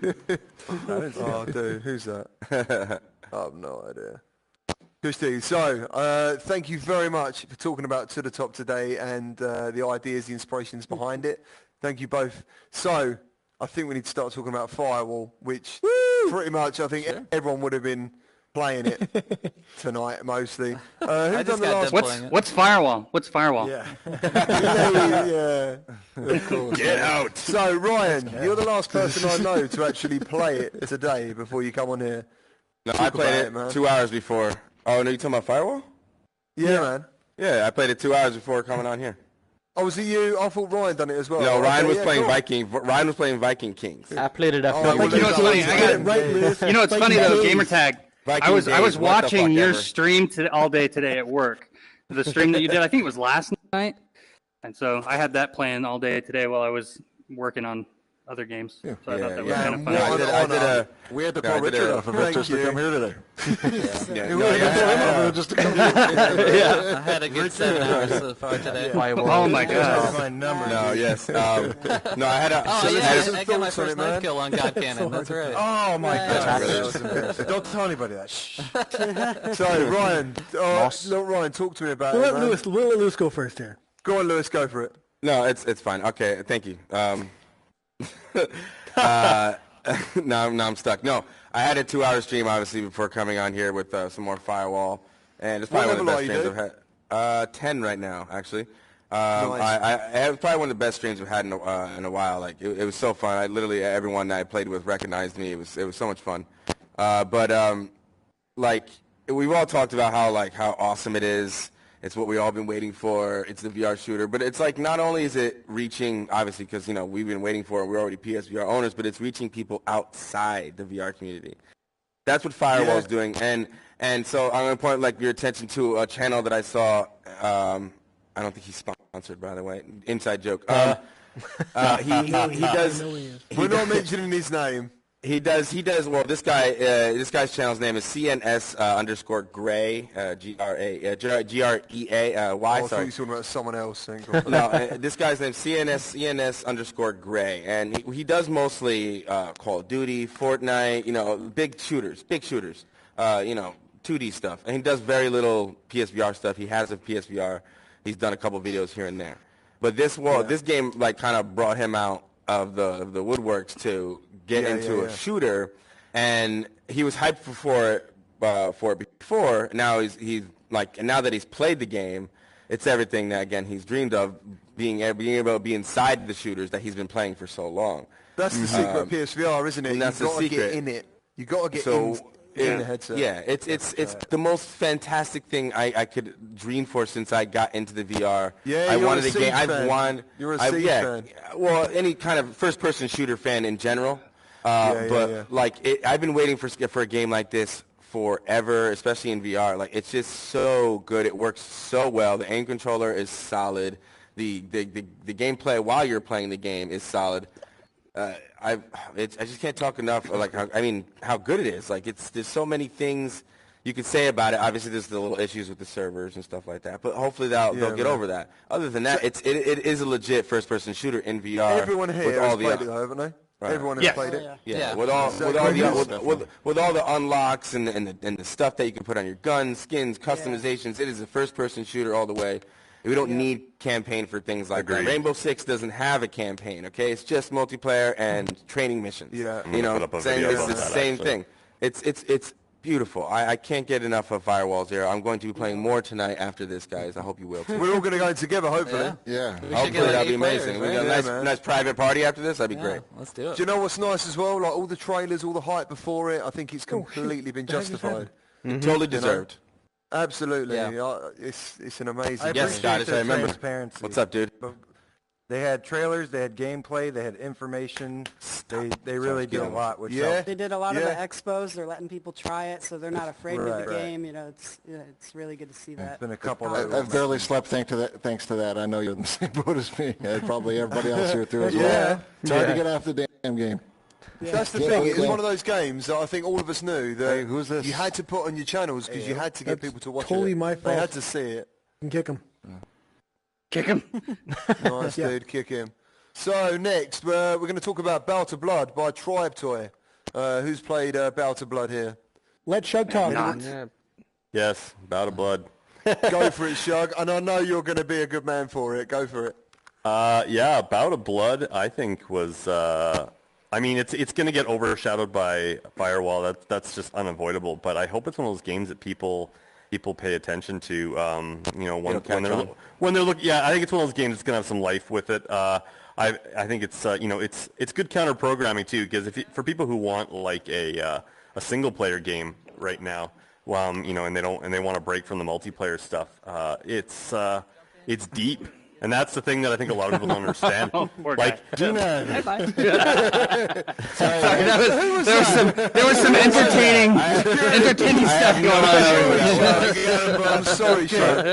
talking about? Oh, dude, who's that? I have no idea. Good, Steve. So, thank you very much for talking about To The Top today and the ideas, the inspirations behind it. Thank you both. So, I think we need to start talking about Firewall, which pretty much I think everyone would have been playing it tonight, mostly. Who done the last one? What's Firewall? What's Firewall? Yeah. Yeah. Get out. So, Ryan, you're the last person I know to actually play it today before you come on here. No, Talk I played about it man. 2 hours before. Oh, no, you talking about Firewall? Yeah, man. Yeah, I played it 2 hours before coming on here. Oh, was it you? I thought Ryan done it as well. No, Ryan Okay, was playing cool. Viking. Ryan was playing Viking Kings. I played it after. Oh, well, You know what's funny? You know what's funny though, Gamertag. Viking I was days, what the watching fuck your ever. stream all day today at work. The stream that you did, I think it was last night, and so I had that playing all day today while I was working on other games. So I thought that was kind of fun. We had to Yeah, call I did Richard a- off of Thank it just to you. come here today. Yeah, We no, had to call him off of it just to come here. I had a good 7 hours so far today. Oh my god! My number. no, yes. No, I had a. Oh, so yeah, this is- I got my thoughts on first it, man? knife kill on God Cannon. That's right. Oh my god. really That was embarrassing. Don't tell anybody that. Shh. So, Ryan, look, Ryan, talk to me about it, We'll man. let Lewis go first here. Go on, Lewis, go for it. No, it's fine. Okay, thank you. No, I'm stuck. No, I had a 2 hour stream obviously before coming on here with some more Firewall, and it's probably What one of the best level streams I've had. 10 right now, actually. Nice. I it was probably one of the best streams I've had in a while. Like it was so fun. I literally everyone that I played with recognized me. It was so much fun. Like we've all talked about how awesome it is. It's what we've all been waiting for. It's the VR shooter. But it's like not only is it reaching, obviously, because, we've been waiting for it. We're already PSVR owners, but it's reaching people outside the VR community. That's what Firewall's doing. And so I'm going to point your attention to a channel that I saw. I don't think he's sponsored, by the way. Inside joke. He does. We're not mentioning his name. He does. Well, this guy's channel's name is CNS underscore Gray, G-R-E-A-Y. I thought Sorry. you were talking about someone else. No, this guy's name is CNS underscore Gray, and he does mostly Call of Duty, Fortnite, big shooters, 2D stuff, and he does very little PSVR stuff. He has a PSVR. He's done a couple videos here and there, but this game kind of brought him out of the woodworks to get into a shooter, and he was hyped for it for it before. Now he's like, and now that he's played the game, it's everything that again he's dreamed of, being able to be inside the shooters that he's been playing for so long. That's the secret of PSVR, isn't it? And that's You've the got to secret. get in it. You've got to get in the headset. Yeah, it's the most fantastic thing I could dream for since I got into the VR. Yeah, I you're wanted a a game. Siege fan. You're a Siege fan. Well, any kind of first-person shooter fan in general. Like I've been waiting for a game like this forever, especially in VR. Like it's just so good. It works so well. The aim controller is solid. The gameplay while you're playing the game is solid. I just can't talk enough. Like how good it is. Like there's so many things you could say about it. Obviously, there's the little issues with the servers and stuff like that. But hopefully they'll get over that. Other than that, it is a legit first-person shooter in VR. Everyone here has played it, though, haven't they? Right. Everyone has played it. Yeah. With all the unlocks and the stuff that you can put on your guns, skins, customizations, it is a first-person shooter all the way. We don't need campaign for things like that. Rainbow Six doesn't have a campaign, okay? It's just multiplayer and training missions. Yeah. You know, it's the same thing. It's beautiful. I can't get enough of Firewall Zero. I'm going to be playing more tonight after this, guys. I hope you will, too. We're all going to go together, hopefully. Yeah. Hopefully that'll be amazing. We got a nice private party after this. That'd be great. Let's do it. Do you know what's nice as well? Like all the trailers, all the hype before it, I think it's completely been justified. Totally deserved. Absolutely. Yeah. It's an amazing Yes, Scott, I remember. Transparency. What's up, dude? They had trailers, they had gameplay, they had information. They really did a lot. Which helped. They did a lot of the expos. They're letting people try it, so they're not afraid of the game. You know, it's really good to see that. It's been a couple I've barely slept thanks to that. I know you're in the same boat as me. Probably everybody else here through as well. It's hard to get off the damn game. Yeah. That's the thing. It's one of those games that I think all of us knew that who's this? you had to put on your channels because you had to get people to watch totally it. my They fault. had to see it. You can kick him. Kick him. Nice, dude. Kick him. So next, we're going to talk about Bow to Blood by Tribe Toy. Who's played Bow to Blood here? Let Shug talk. Yes, Bout of Blood. Go for it, Shug. And I know you're going to be a good man for it. Go for it. Yeah, Bout of Blood, I think was. I mean, it's going to get overshadowed by Firewall. That's just unavoidable. But I hope it's one of those games that people pay attention to. You know, when they're looking. Yeah, I think it's one of those games that's going to have some life with it. I think it's you know, it's good counter programming too, because for people who want like a single player game right now, you know, and they want to break from the multiplayer stuff, it's deep. And that's the thing that I think a lot of people don't understand. Like, There was some entertaining stuff going on. I'm sorry, Shug.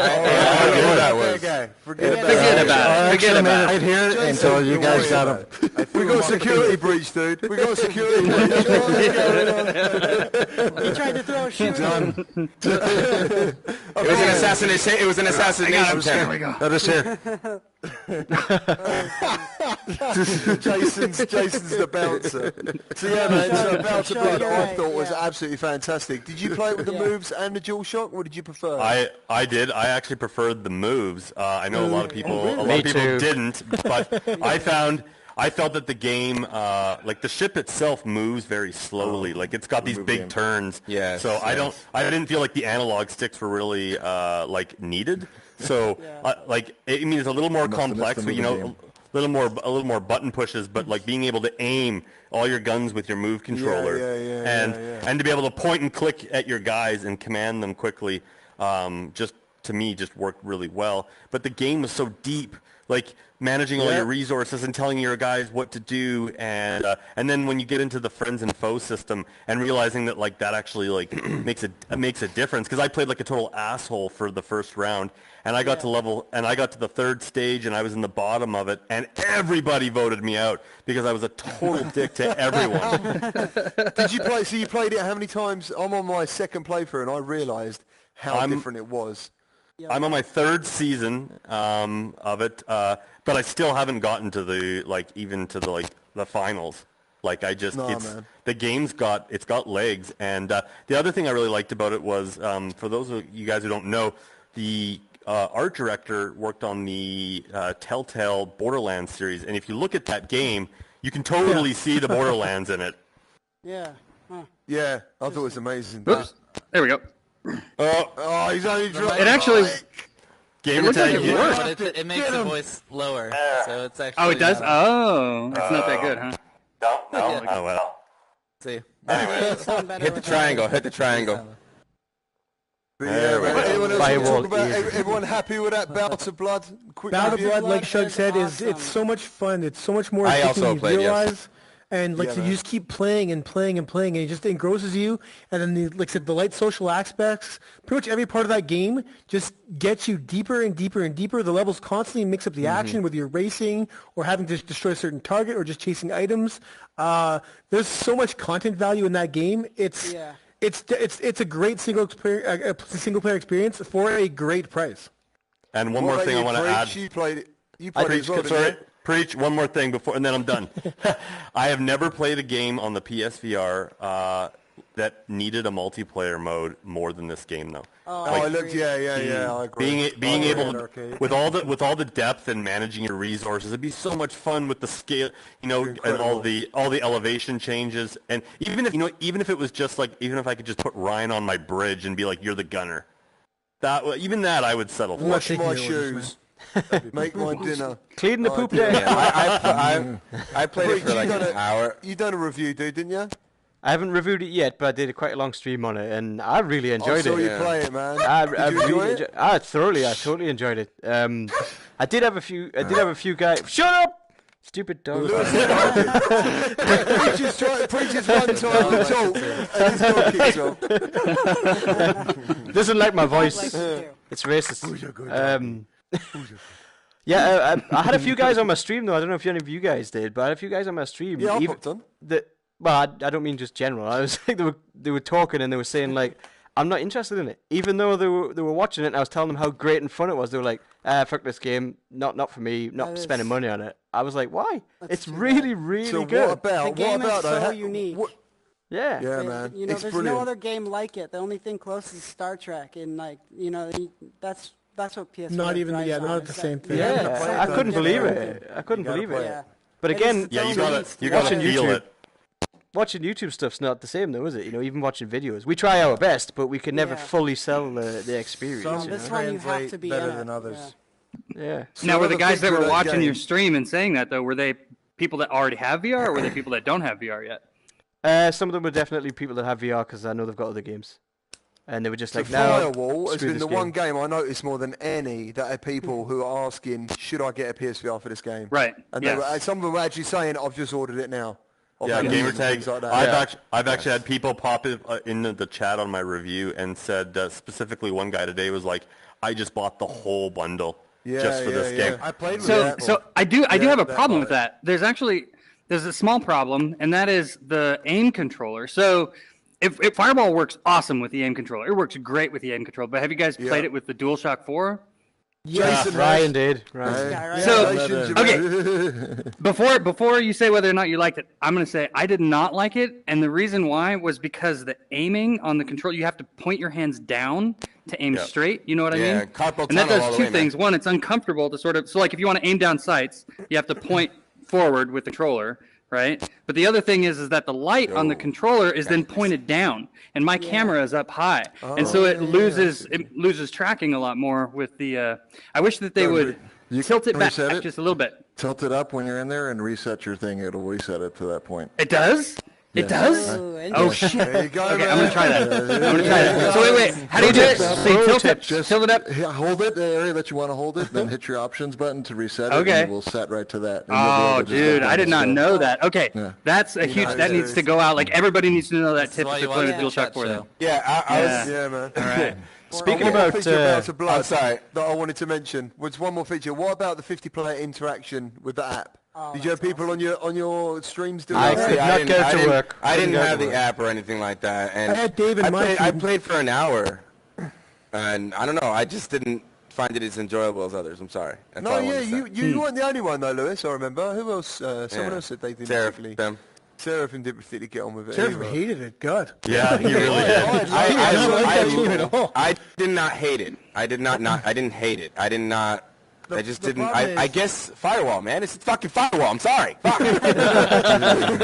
Forget about it. Right here until you guys got him. We got a security breach, dude. We got a security breach. He tried to throw a shoe. It was an assassination. It was an assassination. There we go. That is here. Jason's the bouncer. So yeah, man. So Bow to Blood, I thought was absolutely fantastic. Did you play it with the moves and the DualShock? What did you prefer? I did. I actually preferred the moves. I know a lot of people didn't, but I felt that the game, like the ship itself, moves very slowly. Like it's got these big turns. Yes, So I didn't feel like the analog sticks were really like needed. So like I mean, it's a little more complex, but you know, a little more button pushes, but like being able to aim all your guns with your move controller, and to be able to point and click at your guys and command them quickly, just to me just worked really well. But the game was so deep. Like managing all your resources and telling your guys what to do, and then when you get into the friends and foes system and realizing that like that actually like makes a difference. Because I played like a total asshole for the first round, and I got to the third stage and I was in the bottom of it, and everybody voted me out because I was a total dick to everyone. Did you play? So you played it how many times? I'm on my second playthrough and I realised how different it was. I'm on my third season of it, but I still haven't gotten to the finals. Like the game's got legs, and the other thing I really liked about it was for those of you guys who don't know, the art director worked on the Telltale Borderlands series, and if you look at that game, you can totally see the Borderlands in it. Yeah. Huh. Yeah, I thought it was amazing. Oops. There we go. Oh, he's only dropped. It actually. Gamer looks like tag. it works. But it makes the voice lower, so it's actually. Oh, it does. not- Oh, it's not that good, huh? No. Oh well. See. Sound better Hit the with triangle. Hit the triangle. But yeah, man, anyone else want to Firewall talk about? is- Everyone happy with that Bout of Blood? Quick Battle of review? Blood, like Blood Shug is said, is awesome. it's so much fun. It's so much more I addicting also than you played, yes. realize. And like Yeah, so man. you just keep playing and playing and playing, and it just engrosses you. And then, like I said, the light social aspects, pretty much every part of that game just gets you deeper and deeper and deeper. The levels constantly mix up the action, whether you're racing or having to destroy a certain target or just chasing items. There's so much content value in that game. It's a great single player experience for a great price. And one What more about thing I you, want to Preach? add. You played it. You played it as well, didn't Sorry, you? preach one more thing before, and then I'm done. I have never played a game on the PSVR that needed a multiplayer mode more than this game, though. Oh, Oh, I looked. Yeah. I agree. Being Oh, able yeah, to, arcade. with all the depth and managing your resources, it'd be so much fun with the scale, and all the elevation changes, and even if it was just like, even if I could just put Ryan on my bridge and be like, you're the gunner, even that I would settle for. Wash taking my your orders, shoes. Make my dinner. Clean the poop dear. day. I played it Preach, for like an hour. You done a review, dude, didn't you? I haven't reviewed it yet, but I did quite a long stream on it, and I really enjoyed I saw it. you play it, man. I Did you enjoy it? I totally enjoyed it. I did have a few guys. Shut up, stupid dog. Preacher's one time to talk, and his dog kicks off. Doesn't like my Like voice. you do. It's racist. Yeah, I had a few guys on my stream though. I don't know if any of you guys did, but I had a few guys on my stream. Yeah, I Even- popped on. Well, I don't mean just general. I was like they were talking and they were saying like, I'm not interested in it, even though they were watching it. And I was telling them how great and fun it was. They were like, fuck this game, not for me, not That spending is- money on it. I was like, why? That's It's too really, really So good. what about? The game what about is though? so unique. Yeah. Yeah, It- man. You know, It's there's brilliant. no other game like it. The only thing close is Star Trek, and like, you know, that's what PS. Not even- thrives yeah, on, not is the that same thing. you Yeah, have to play I it. couldn't believe Yeah. it. I couldn't gotta believe play it. Yeah. But It again, is Yeah, so you gotta released. watching feel YouTube. it. watching YouTube stuff's not the same though, is it? You know, even watching videos, we try our best, but we can never Yeah. fully sell the experience. Some- you this know? one you have Translate to be better in than it, others. Yeah. So Now, were the another guys thing that to were that watching your game- stream and saying that though, were they people that already have VR, or were they people that don't have VR yet? Some of them were definitely people that have VR because I know they've got other games, and they were just So like, "No, Firewall has screw been this the one game." game I noticed more than any that are people who are asking, should I get a PSVR for this game? Right. And Yes. some of them were actually saying, I've just ordered it now. I've Yeah, had gamer things and tags. things like that. I've actually had people pop in the chat on my review and said specifically one guy today was like, I just bought the whole bundle just for this game. I played with So, that. so I do have a that problem part. with that. There's a small problem, and that is the aim controller. So, if Fireball works awesome with the aim controller, it works great with the aim controller. But have you guys played it with the DualShock 4? Jason, Ryan did. Ryan. Guy, right? So, Before you say whether or not you liked it, I'm going to say I did not like it, and the reason why was because the aiming on the control, you have to point your hands down to aim straight. You know what I Yeah, mean? carpal And that tunnel all does the two way, things. One, it's uncomfortable to sort of, so like if you want to aim down sights, you have to point forward with the controller, right? But the other thing is that the light on the controller is then pointed down, and my camera is up high, and so it loses tracking a lot more with the. I wish that they would You tilt it can back reset it? just a little bit. Tilt it up when you're in there and reset your thing. It'll reset it to that point. It does. It Yes. does. Ooh, Oh interesting. shit! There you go, Okay, man. I'm gonna try that. So wait, how do you do it? So you tilt it, Just tilt it up. Hold it, the area that you want to hold it, then hit your options button to reset it, Okay. and it will set right to that. and you'll be Oh, able to just dude, go I did down not the know that. Okay, Yeah. that's a huge. know, That needs to go out. Like everybody needs to know that tip why if you they're playing with watch DualShock that 4. Then. show. Yeah, I was. Yeah, man. All right. Speaking One more about, feature about the I'm blood sorry. that I wanted to mention was one more feature. What about the 50-player interaction with the app? Did you have people on your streams doing I that? could not go to work. I didn't Couldn't go have to the work. app or anything like that. And I had Dave in my I feed. played for an hour, and I don't know. I just didn't find it as enjoyable as others. I'm sorry. That's all No, I yeah, wanted to say. you weren't the only one though, Lewis. I remember. Who else? Someone Yeah. else said they didn't Seraph, particularly. them. Seraphim didn't particularly get on with it. Sheriff either. hated it. God. Yeah, he really did. I did not like that game at all. I did not hate it. I did not. I didn't hate it. I did not. I just the didn't. problem I is- guess firewall, man. It's fucking firewall. I'm sorry. Fuck.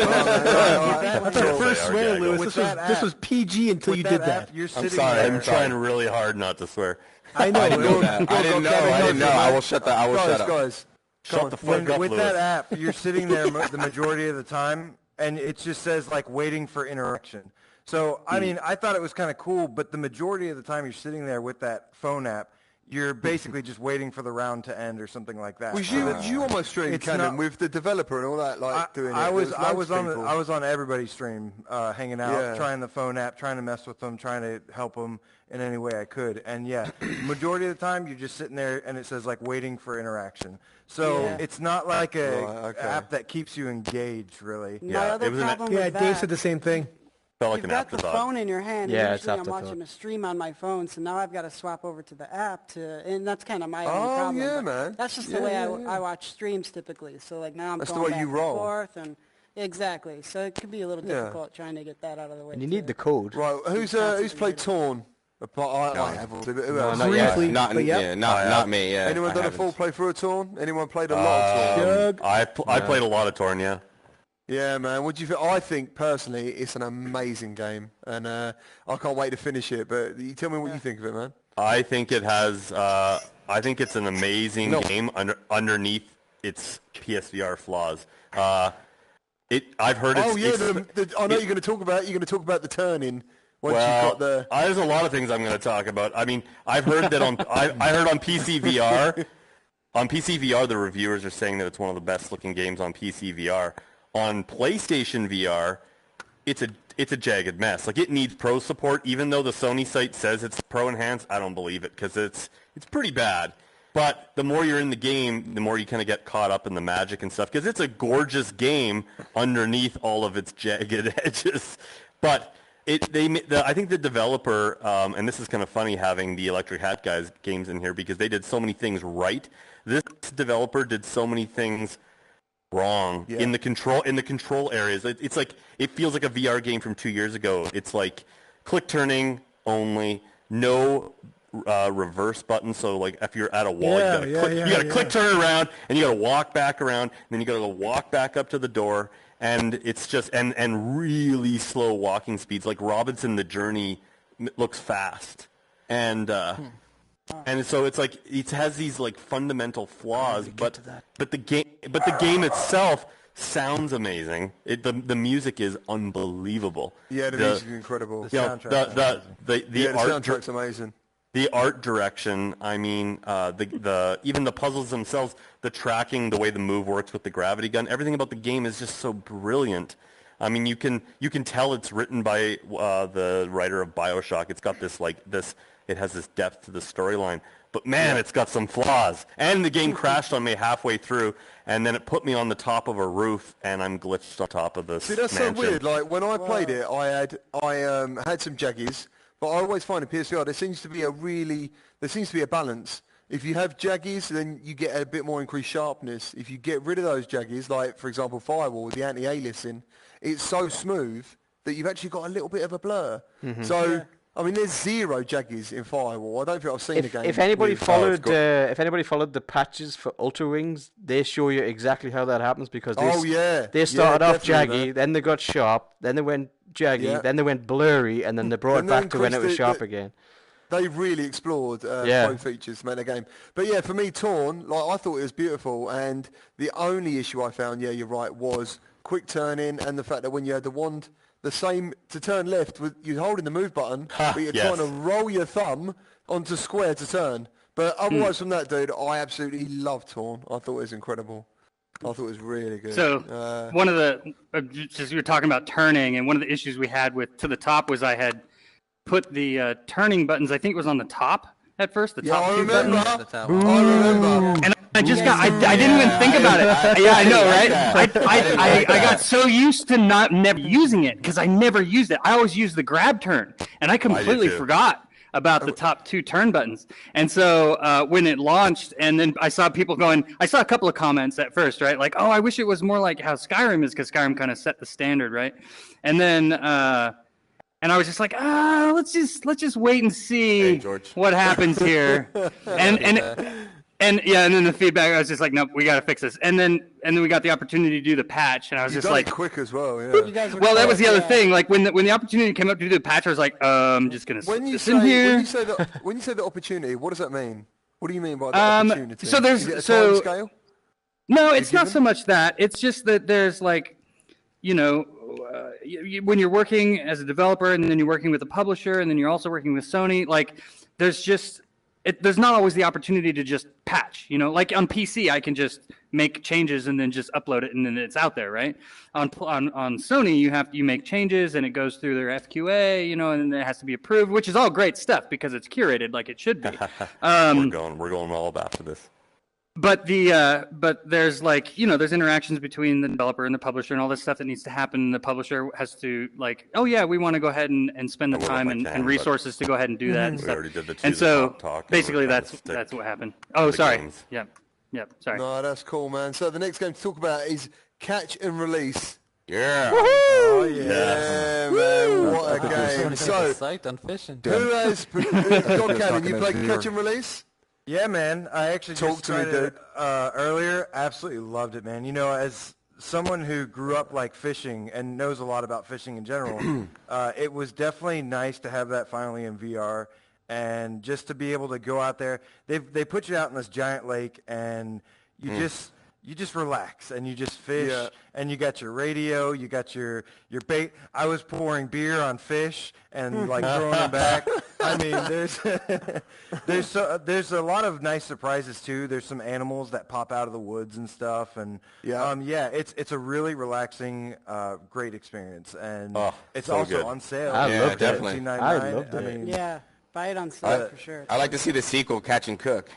That's our first Okay, swear, okay, Lewis. go. This was PG until you did that. You're I'm sitting sorry. there. I'm trying really hard not to swear. I know. I didn't know that. I didn't know. I will shut that. I will guys, shut up. guys, Shut the fuck up, with Lewis. that app, you're sitting there the majority of the time, and it just says like waiting for interaction. So I mean, I thought it was kind of cool, but the majority of the time you're sitting there with that phone app, you're basically just waiting for the round to end or something like that. Was you almost streamed it's Canon not- with the developer and all that, like doing it? I was There loads of on people. I was on everybody's stream, hanging out, Yeah. trying the phone app, trying to mess with them, trying to help them in any way I could. And yeah, majority of the time you're just sitting there and it says like waiting for interaction. So Yeah. it's not like a Right, okay. app that keeps you engaged, really. My Yeah, other it was an- problem Yeah, with Dave that, said the same thing. Felt like you've an got the afterthought. phone in your hand. Yeah, and it's usually I'm afterthought. watching a stream on my phone, so now I've got to swap over to the app and that's kind of my only Oh, problem. yeah, but man. That's just Yeah, the way yeah, I yeah. watch streams typically. So like now I'm That's the going way back you and roll. forth, and exactly. So it could be a little Yeah. difficult trying to get that out of the way. And you too. need the code. Right, who's played Torn? I have. Who else? not yet. Briefly, Not but yeah, not me. Yeah. Anyone I done a haven't. full playthrough of Torn? Anyone played a lot of Torn? Doug? I played a lot of Torn, yeah. Yeah, man. What do you think? I think personally, it's an amazing game, and I can't wait to finish it. But you tell me what you think of it, man. I think it has. I think it's an amazing game underneath its PSVR flaws. I've heard it's. Oh yeah, it's- I know you're going to talk about. You're going to talk about the turning once you've well, got the. there's a lot of things I'm going to talk about. I mean, I've heard that on. I heard on PCVR. On PCVR, the reviewers are saying that it's one of the best looking games on PCVR. On PlayStation VR, it's a jagged mess. Like, it needs pro support, even though the Sony site says it's pro enhanced. I don't believe it because it's pretty bad. But the more you're in the game, the more you kind of get caught up in the magic and stuff, because it's a gorgeous game underneath all of its jagged edges. But I think the developer, and this is kind of funny having the Electric Hat guys games in here because they did so many things right. This developer did so many things wrong in the control areas. It's like it feels like a VR game from 2 years ago. It's like click turning only, no reverse button. So like if you're at a wall, you gotta click turn around, and you gotta walk back around, and then you gotta walk back up to the door, and it's just and really slow walking speeds. Like Robinson the Journey looks fast, and so it's like it has these like fundamental flaws, but the game itself sounds amazing. The music is unbelievable. Yeah, the music is incredible. The soundtrack's The art soundtrack's amazing. The art direction, I mean, even the puzzles themselves, the tracking, the way the move works with the gravity gun, everything about the game is just so brilliant. I mean, you can tell it's written by the writer of BioShock. It's got it has this depth to the storyline. But man, it's got some flaws. And the game crashed on me halfway through, and then it put me on the top of a roof, and I'm glitched on top of this See, that's mansion. so weird. Like when I played it, I had some jaggies, but I always find in PSVR there seems to be a balance. If you have jaggies, then you get a bit more increased sharpness. If you get rid of those jaggies, like for example Firewall with the anti-aliasing, it's so smooth that you've actually got a little bit of a blur. So I mean, there's zero jaggies in Firewall. I don't think I've seen a game. If anybody with- followed, the patches for Ultra Wings, they show you exactly how that happens because they started off definitely, jaggy, man. then they got sharp, then they went jaggy, then they went blurry, and then they brought it And they back to when it was increased sharp again. They really explored both features to make the game. But yeah, for me, Torn, I thought it was beautiful, and the only issue I found, you're right, was quick turning and the fact that when you had the wand, the same to turn left, you're holding the move button, but you're trying to roll your thumb onto square to turn. But otherwise from that, dude, I absolutely loved Torn. I thought it was incredible. I thought it was really good. So one of the, just you were talking about turning, and one of the issues we had with To the Top was I had put the turning buttons, I think it was on the top at first, the top two buttons. I remember. And I just got, I didn't even think about it. Yeah, I know, right? I got so used to never using it because I never used it. I always used the grab turn, and I completely forgot about the top two turn buttons. And so when it launched, and then I saw people going, I saw a couple of comments at first, right? Like, oh, I wish it was more like how Skyrim is, because Skyrim kind of set the standard, right? And then, and I was just like, let's just wait and see what happens here. And then the feedback, I was just like, nope, we got to fix this. And then we got the opportunity to do the patch, and I was just like, quick as well. Yeah. You guys were well, that was the other yeah. thing. Like when the opportunity came up to do the patch, I was like, I'm just gonna When you sit in here. when you say the opportunity, what does that mean? What do you mean by the opportunity? So there's Is it a time scale? No, it's not so much that. It's just that there's like, when you're working as a developer and then you're working with a publisher and then you're also working with Sony, like there's not always the opportunity to just patch, like on PC, I can just make changes and then just upload it and then it's out there, right? On Sony, you make changes and it goes through their FQA, and then it has to be approved, which is all great stuff because it's curated like it should be. We're going all about for this. But there's like, there's interactions between the developer and the publisher and all this stuff that needs to happen. The publisher has to like, oh yeah, we want to go ahead and spend the time and resources to go ahead and do that and We stuff. already did the And so talk, basically and we're that's trying to what happened. Oh, the sorry. games. Yep. Sorry. No, that's cool, man. So the next game to talk about is Catch and Release. Yeah. Oh yeah, man! What a game! So, Psyched on fishing. who has? God, Cannon, you played Catch and Release? Yeah, man. I actually Talk just to me, tried it earlier. Absolutely loved it, man. As someone who grew up like fishing and knows a lot about fishing in general, it was definitely nice to have that finally in VR and just to be able to go out there. They put you out in this giant lake and you just relax and you just fish and you got your radio, you got your bait. I was pouring beer on fish and like throwing them back. I mean, there's a lot of nice surprises too. There's some animals that pop out of the woods and stuff, and it's a really relaxing, great experience, and it's so also good. on sale. I loved it. Definitely. I loved it. I mean, Yeah, buy it on sale for sure. I like to see the sequel, Catch and Cook.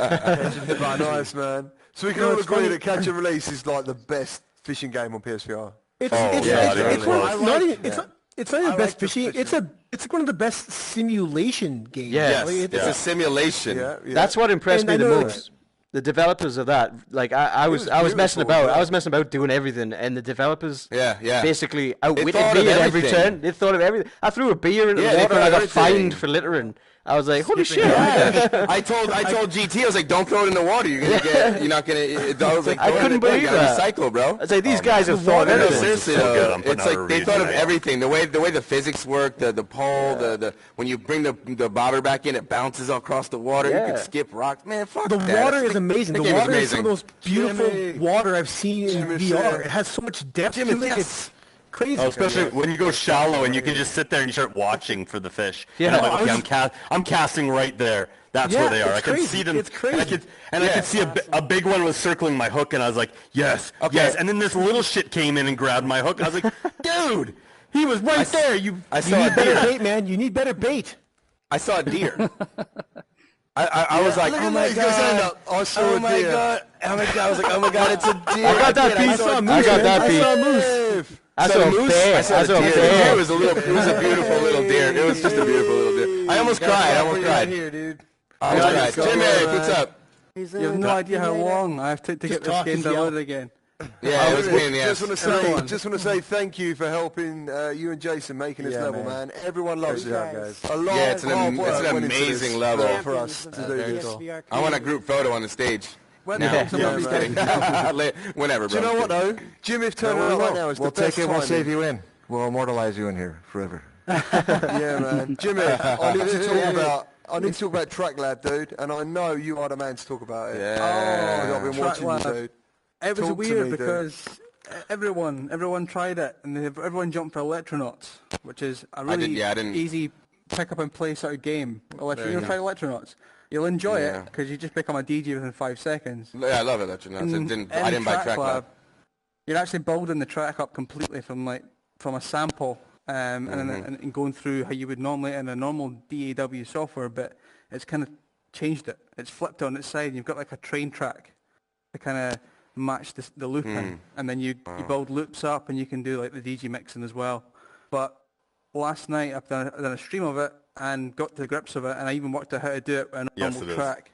Nice, man. So we can all agree that Catch and Release is like the best fishing game on PSVR. It's not even best fishing. It's like one of the best simulation games. Yeah. Like, It's a simulation. That's what impressed And me I the know most. The developers of that, like I was messing beautiful, about. yeah. I was messing about doing everything, and the developers They basically outwitted thought me of at every everything. turn. They thought of everything. I threw a beer into Yeah, the they water thought and I of got everything. fined for littering. I was like, holy shit. Yeah. I told GT, I was like, don't throw it in the water. You're not gonna. I was like, I couldn't believe that. Recycle, bro. I was like, these guys have thought of No, everything. seriously, so good. though, I'm putting it's out a like they review thought of tonight. everything. The way the physics work, the pole, the when you bring the bobber back in, it bounces across the water. You Yeah. can skip rocks. Man, fuck The that. water is amazing. That The game is water is some of amazing. the most beautiful Jimmy. water I've seen in Jimmy VR. said- It has so much depth Jimmy, to it. yes. It's crazy. Oh, especially when you go shallow and you can just sit there and you start watching for the fish. Yeah. And I'm like, okay, I'm casting right there. That's Yeah, where they are. it's I can crazy. see them. It's crazy. I could see a big one was circling my hook, and I was like, yes, yes. And then this little shit came in and grabbed my hook. I was like, dude, he was right there. I You saw need a better deer. bait, man. You need better bait. I saw a deer. I was like, Look oh at my that, he's got his hand god. up. I saw Oh a my deer. god! Oh my god! I was like, oh my god, it's a deer! I got that I beat. saw a I got that beat. saw a moose. I saw saw a a moose. bear. I saw I a saw a deer. bear. It was a beautiful little deer. It was just a beautiful little deer. I almost cried. I almost cried. here, dude. I almost cried. Jimmy, what's up? He's You have no idea how long I have to get this game downloaded again. Yeah, it was a pain in the ass. Just want to say thank you for helping you and Jason making this level, man. Everyone loves it. job, guys. A lot Yeah, it's of an hard work went into amazing this level. for us to do this. PSVR I want a group photo on the stage. Now. Whenever, bro. Do you know what though? Jim, if turning up right now is the best We'll timing. save you in. We'll immortalize you in here forever. Yeah, man. Jimmy, I need to talk about Track Lab, dude, and I know you are the man to talk about it. Yeah. I've been Track watching you, Lab. dude. It was Talk to weird me, dude. because everyone tried it, and everyone jumped for Electronauts, which is a really I didn't- easy pick up and play sort of game. You try Electronauts. You'll enjoy it because you just become a DJ within 5 seconds. Yeah, I love it. I didn't buy Track Lab. You're actually building the track up completely from a sample, and going through how you would normally in a normal DAW software, but it's kind of changed it. It's flipped on its side. You've got like a train track to kind of match the looping, and then you build loops up, and you can do like the DJ mixing as well. But last night I've done a stream of it and got to grips of it, and I even worked out how to do it on a normal track.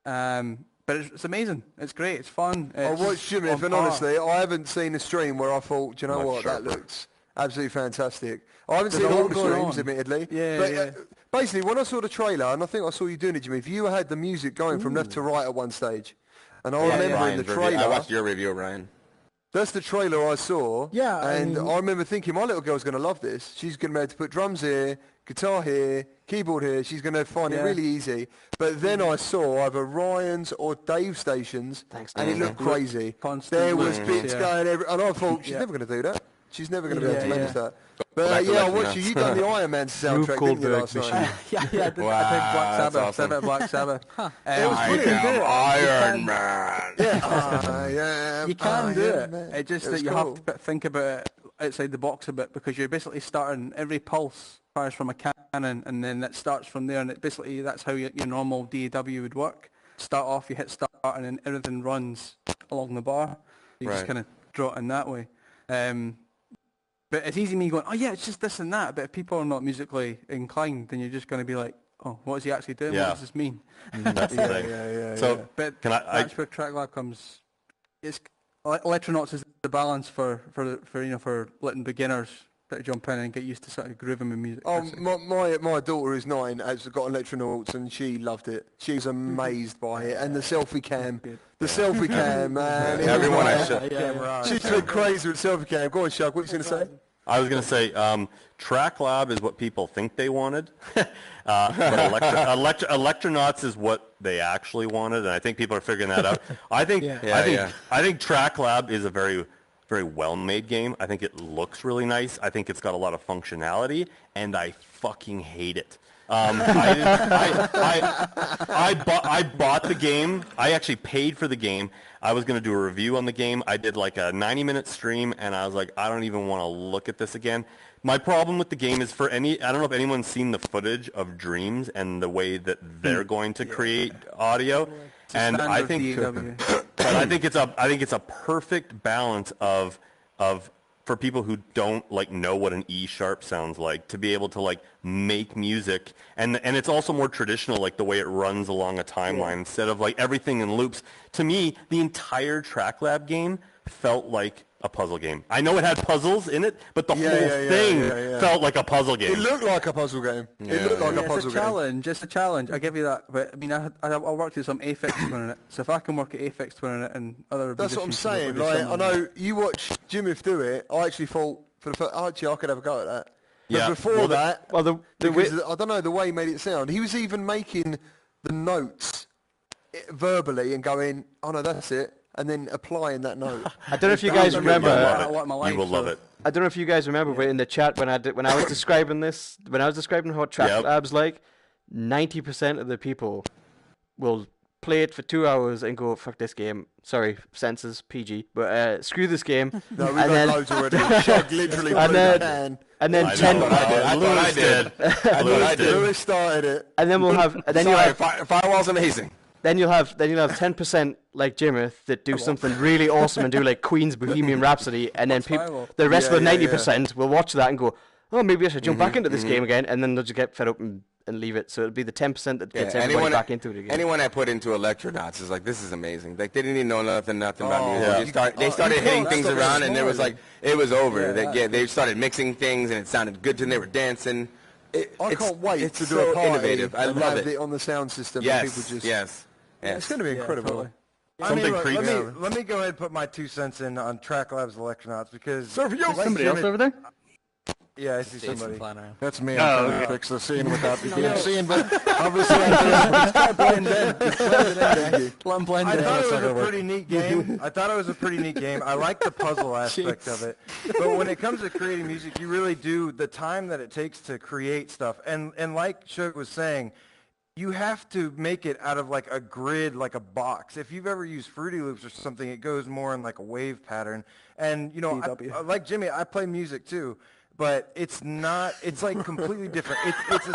But it's amazing. It's great. It's fun. I watched Jimmy, on and par. honestly, I haven't seen a stream where I thought, do you know Much what, sharper. that looks Absolutely fantastic. I haven't seen all the streams, admittedly. But basically, when I saw the trailer, and I think I saw you doing it, Jimmy, you had the music going from left to right at one stage. And I remember in the trailer... I watched your review, Ryan. That's the trailer I saw. Yeah, and I remember thinking, my little girl's going to love this. She's going to be able to put drums here, guitar here, keyboard here. She's going to find it really easy. But then I saw either Ryan's or Dave's stations, and it looked crazy. There was bits going every... And I thought, she's never going to do that. She's never going to be able to manage that. But I watched you. You done the Iron Man soundtrack, didn't you, last night? I did Black Sabbath. Awesome. Black Sabbath. It was brilliant. Iron Man. You can do it. It's just that you cool. have to think about it outside the box a bit, because you're basically starting every pulse fires from a cannon, and then it starts from there, and it basically that's how your normal DAW would work. Start off, you hit start, and then everything runs along the bar. You just kind of draw it in that way. But it's easy me going, oh yeah, it's just this and that. But if people are not musically inclined, then you're just going to be like, oh, what is he actually doing? What does this mean? That's the thing. So but can that's where TrackLab comes. It's Electronauts is the balance for letting beginners to jump in and get used to sort of grooving with music. Oh, my daughter who's 9 has got Electronauts, and she loved it. She's amazed by it, and the selfie cam. The selfie cam, man. Everyone I should. She's been crazy with selfie cam. Go on, Shug, what are you going to say? I was going to say, TrackLab is what people think they wanted, but Electronauts is what they actually wanted, and I think people are figuring that out. I think TrackLab is a very, very well-made game. I think it looks really nice. I think it's got a lot of functionality, and I fucking hate it. I bought the game. I actually paid for the game. I was going to do a review on the game. I did like a 90-minute stream, and I was like, I don't even want to look at this again. My problem with the game is I don't know if anyone's seen the footage of Dreams and the way that they're going to create audio. And I think, I think it's a perfect balance of for people who don't know what an E sharp sounds like, to be able to make music, and it's also more traditional, the way it runs along a timeline instead of everything in loops. To me, the entire TrackLab game felt like a puzzle game. I know it had puzzles in it, but the whole thing felt like a puzzle game. It looked like a puzzle game. It looked like a puzzle game. It's a challenge. I give you that. But I mean, I worked with some Aphex Twin in it, so if I can work at Aphex Twin in it and other... That's what I'm saying. I know you watch Jimmy do it. I actually thought for the first... Actually, I could have a go at that. But before that... I don't know, the way he made it sound. He was even making the notes verbally and going, oh no, that's it. And then applying that note. I don't know if you guys remember. You will love it. I don't know if you guys remember, but in the chat when I was describing this, when I was describing what TrackLab's like, 90% of the people will play it for 2 hours and go, fuck this game. Sorry, censors, PG, but screw this game. No, we've got loads already. Shug literally blew the can. And then 10. I thought I did. Lewis started it. And then we'll have. And then Firewall's amazing. Then you'll have 10% like Jimmy that do something really awesome and do like Queen's Bohemian Rhapsody, and then the rest of the 90% will watch that and go, oh, maybe I should jump back into this game again, and then they'll just get fed up and leave it. So it'll be the 10% that gets everybody back into it again. Anyone I put into Electronauts is like, this is amazing. Like, they didn't even know nothing about music. They started hitting things around, and it was like, it was over. They started mixing things, and it sounded good to them. They were dancing. I can't wait to do so a party innovative. I and love have it on the sound system. Yes, and people just, yes. It's going to be incredible. Let me go ahead and put my 2 cents in on TrackLab's Electronauts, because... Somebody else over there? Yeah, I see somebody. That's me. I'm trying to fix the scene without being seen, but obviously I thought it was a pretty neat game. I like the puzzle aspect of it. But when it comes to creating music, you really do the time that it takes to create stuff. And like Shug was saying, you have to make it out of like a grid, like a box. If you've ever used Fruity Loops or something, it goes more in like a wave pattern. And, you know, like Jimmy, I play music too. But it's not. It's like completely different. It's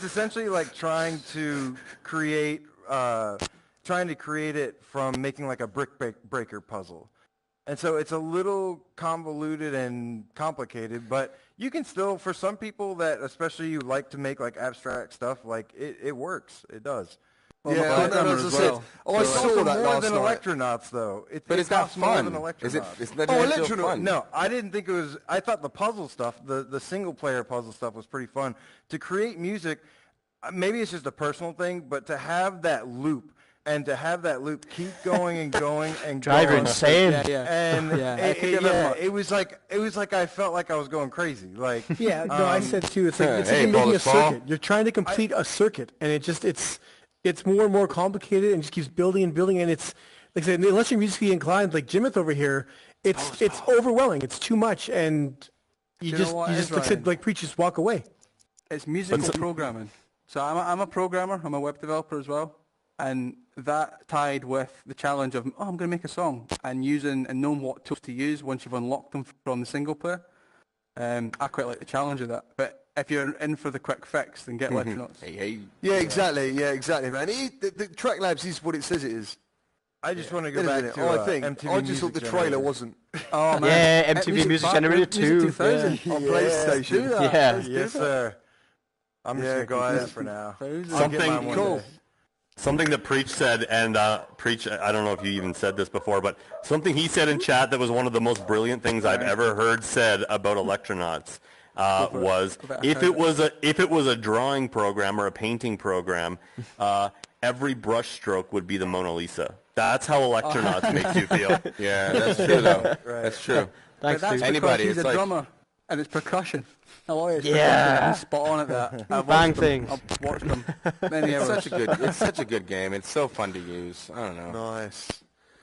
essentially like trying to create it from making like a brick breaker puzzle, and so it's a little convoluted and complicated. But you can still, for some people that especially you like to make like abstract stuff, like it works. It does. I'm a Yeah, I know, programmer as I as said. well. Oh, I So- saw Also that more last than night. Electronauts, though. But it's not costs more fun. than Is it? Electronauts. It's not Oh, actual Electronaut. fun. No, I didn't think it was. I thought the puzzle stuff, the single player puzzle stuff, was pretty fun. To create music, maybe it's just a personal thing, but to have that loop and to have that loop keep going and going and Drive you going, insane. and it was like I felt like I was going crazy. Like Yeah, no, I said too. It's like it's Hey, like you're making a bonus ball. circuit. You're trying to complete a circuit, and it's more and more complicated, and just keeps building and building. And it's like I said, unless you're musically inclined, like Jimith over here, it's overwhelming. It's too much, and you know just what is, like I said, Ryan? like preach, just walk away. It's musical programming. So I'm a programmer. I'm a web developer as well. And that tied with the challenge of, I'm going to make a song and knowing what tools to use once you've unlocked them from the single player. I quite like the challenge of that. But if you're in for the quick fix, then get Electronauts. Hey. Yeah, exactly. Yeah, exactly, man. The Track Labs is what it says it is. I just want to go Isn't back it? to I think. MTV I just thought the Music trailer Generator. wasn't. Oh, man. Yeah, MTV Music Generator 2. Music 2000. On Yeah, PlayStation. do that. Yeah. Let's do Yes, that. sir. I'm just Yeah, going to keep guys. that for now. Thousands. I'll get Something mine one cool. day. Something that Preach said, and Preach, I don't know if you even said this before, but something he said in chat that was one of the most brilliant things I've ever heard said about Electronauts was if it was a drawing program or a painting program, every brush stroke would be the Mona Lisa. That's how Electronauts makes you feel. Yeah, that's true though. That's true. Thanks, But that's dude. Anybody, because he's it's a like- drummer and it's percussion. Oh, it's Yeah. percussion. He's spot on at that. I've Bang watched them. things. I've watched them many It's hours. such a good game. It's so fun to use. I don't know. Nice.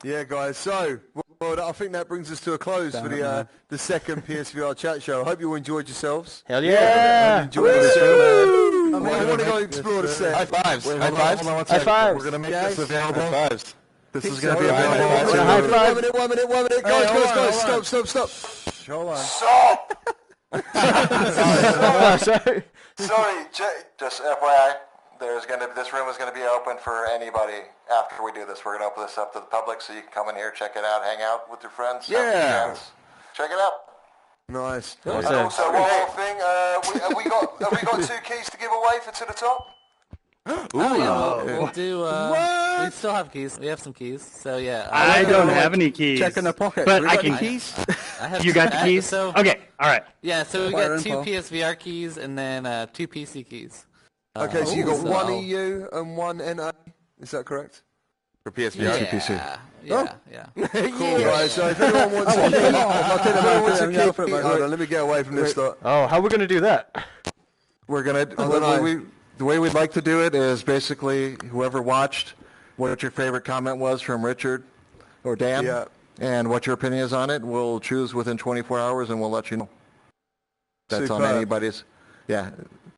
Yeah, guys. So, well, I think that brings us to a close for the second PSVR chat show. I hope you enjoyed yourselves. Hell yeah! Enjoyed the show, man. I want to go explore the set. High fives. Wait, High hold on, fives. hold on one High second. fives. We're going to make Guys. this available. High fives. This is going to be High available. fives. High five. One minute. Guys, hold on, guys. hold on. Stop. Hold on. Oh, sorry. Sorry, just FYI, this room is gonna be open for anybody after we do this. We're gonna open this up to the public, so you can come in here, check it out, hang out with your friends. have some Yeah. chats. Check it out. Nice. And also, one more thing, have we got 2 keys to give away for To The Top? Oh, yeah, we'll do, we still have keys. We have some keys. So, yeah. I don't have any keys. Check in their pocket. But We I got can. any keys? I have You got the I- keys? So, Okay. All right. yeah, so we Fire got 2 info. PSVR keys and then 2 PC keys. Okay, so you got so one I'll- EU and one NA. Is that correct? For PSVR. Yeah. Cool, guys. So if anyone wants to key, hold on, let me get away from this stuff. Oh, how are we going to do that? We're gonna. The way we'd like to do it is basically whoever watched, what your favorite comment was from Richard or Dan, Yeah. and what your opinion is on it. We'll choose within 24 hours, and we'll let you know. That's on Superb. anybody's. Yeah,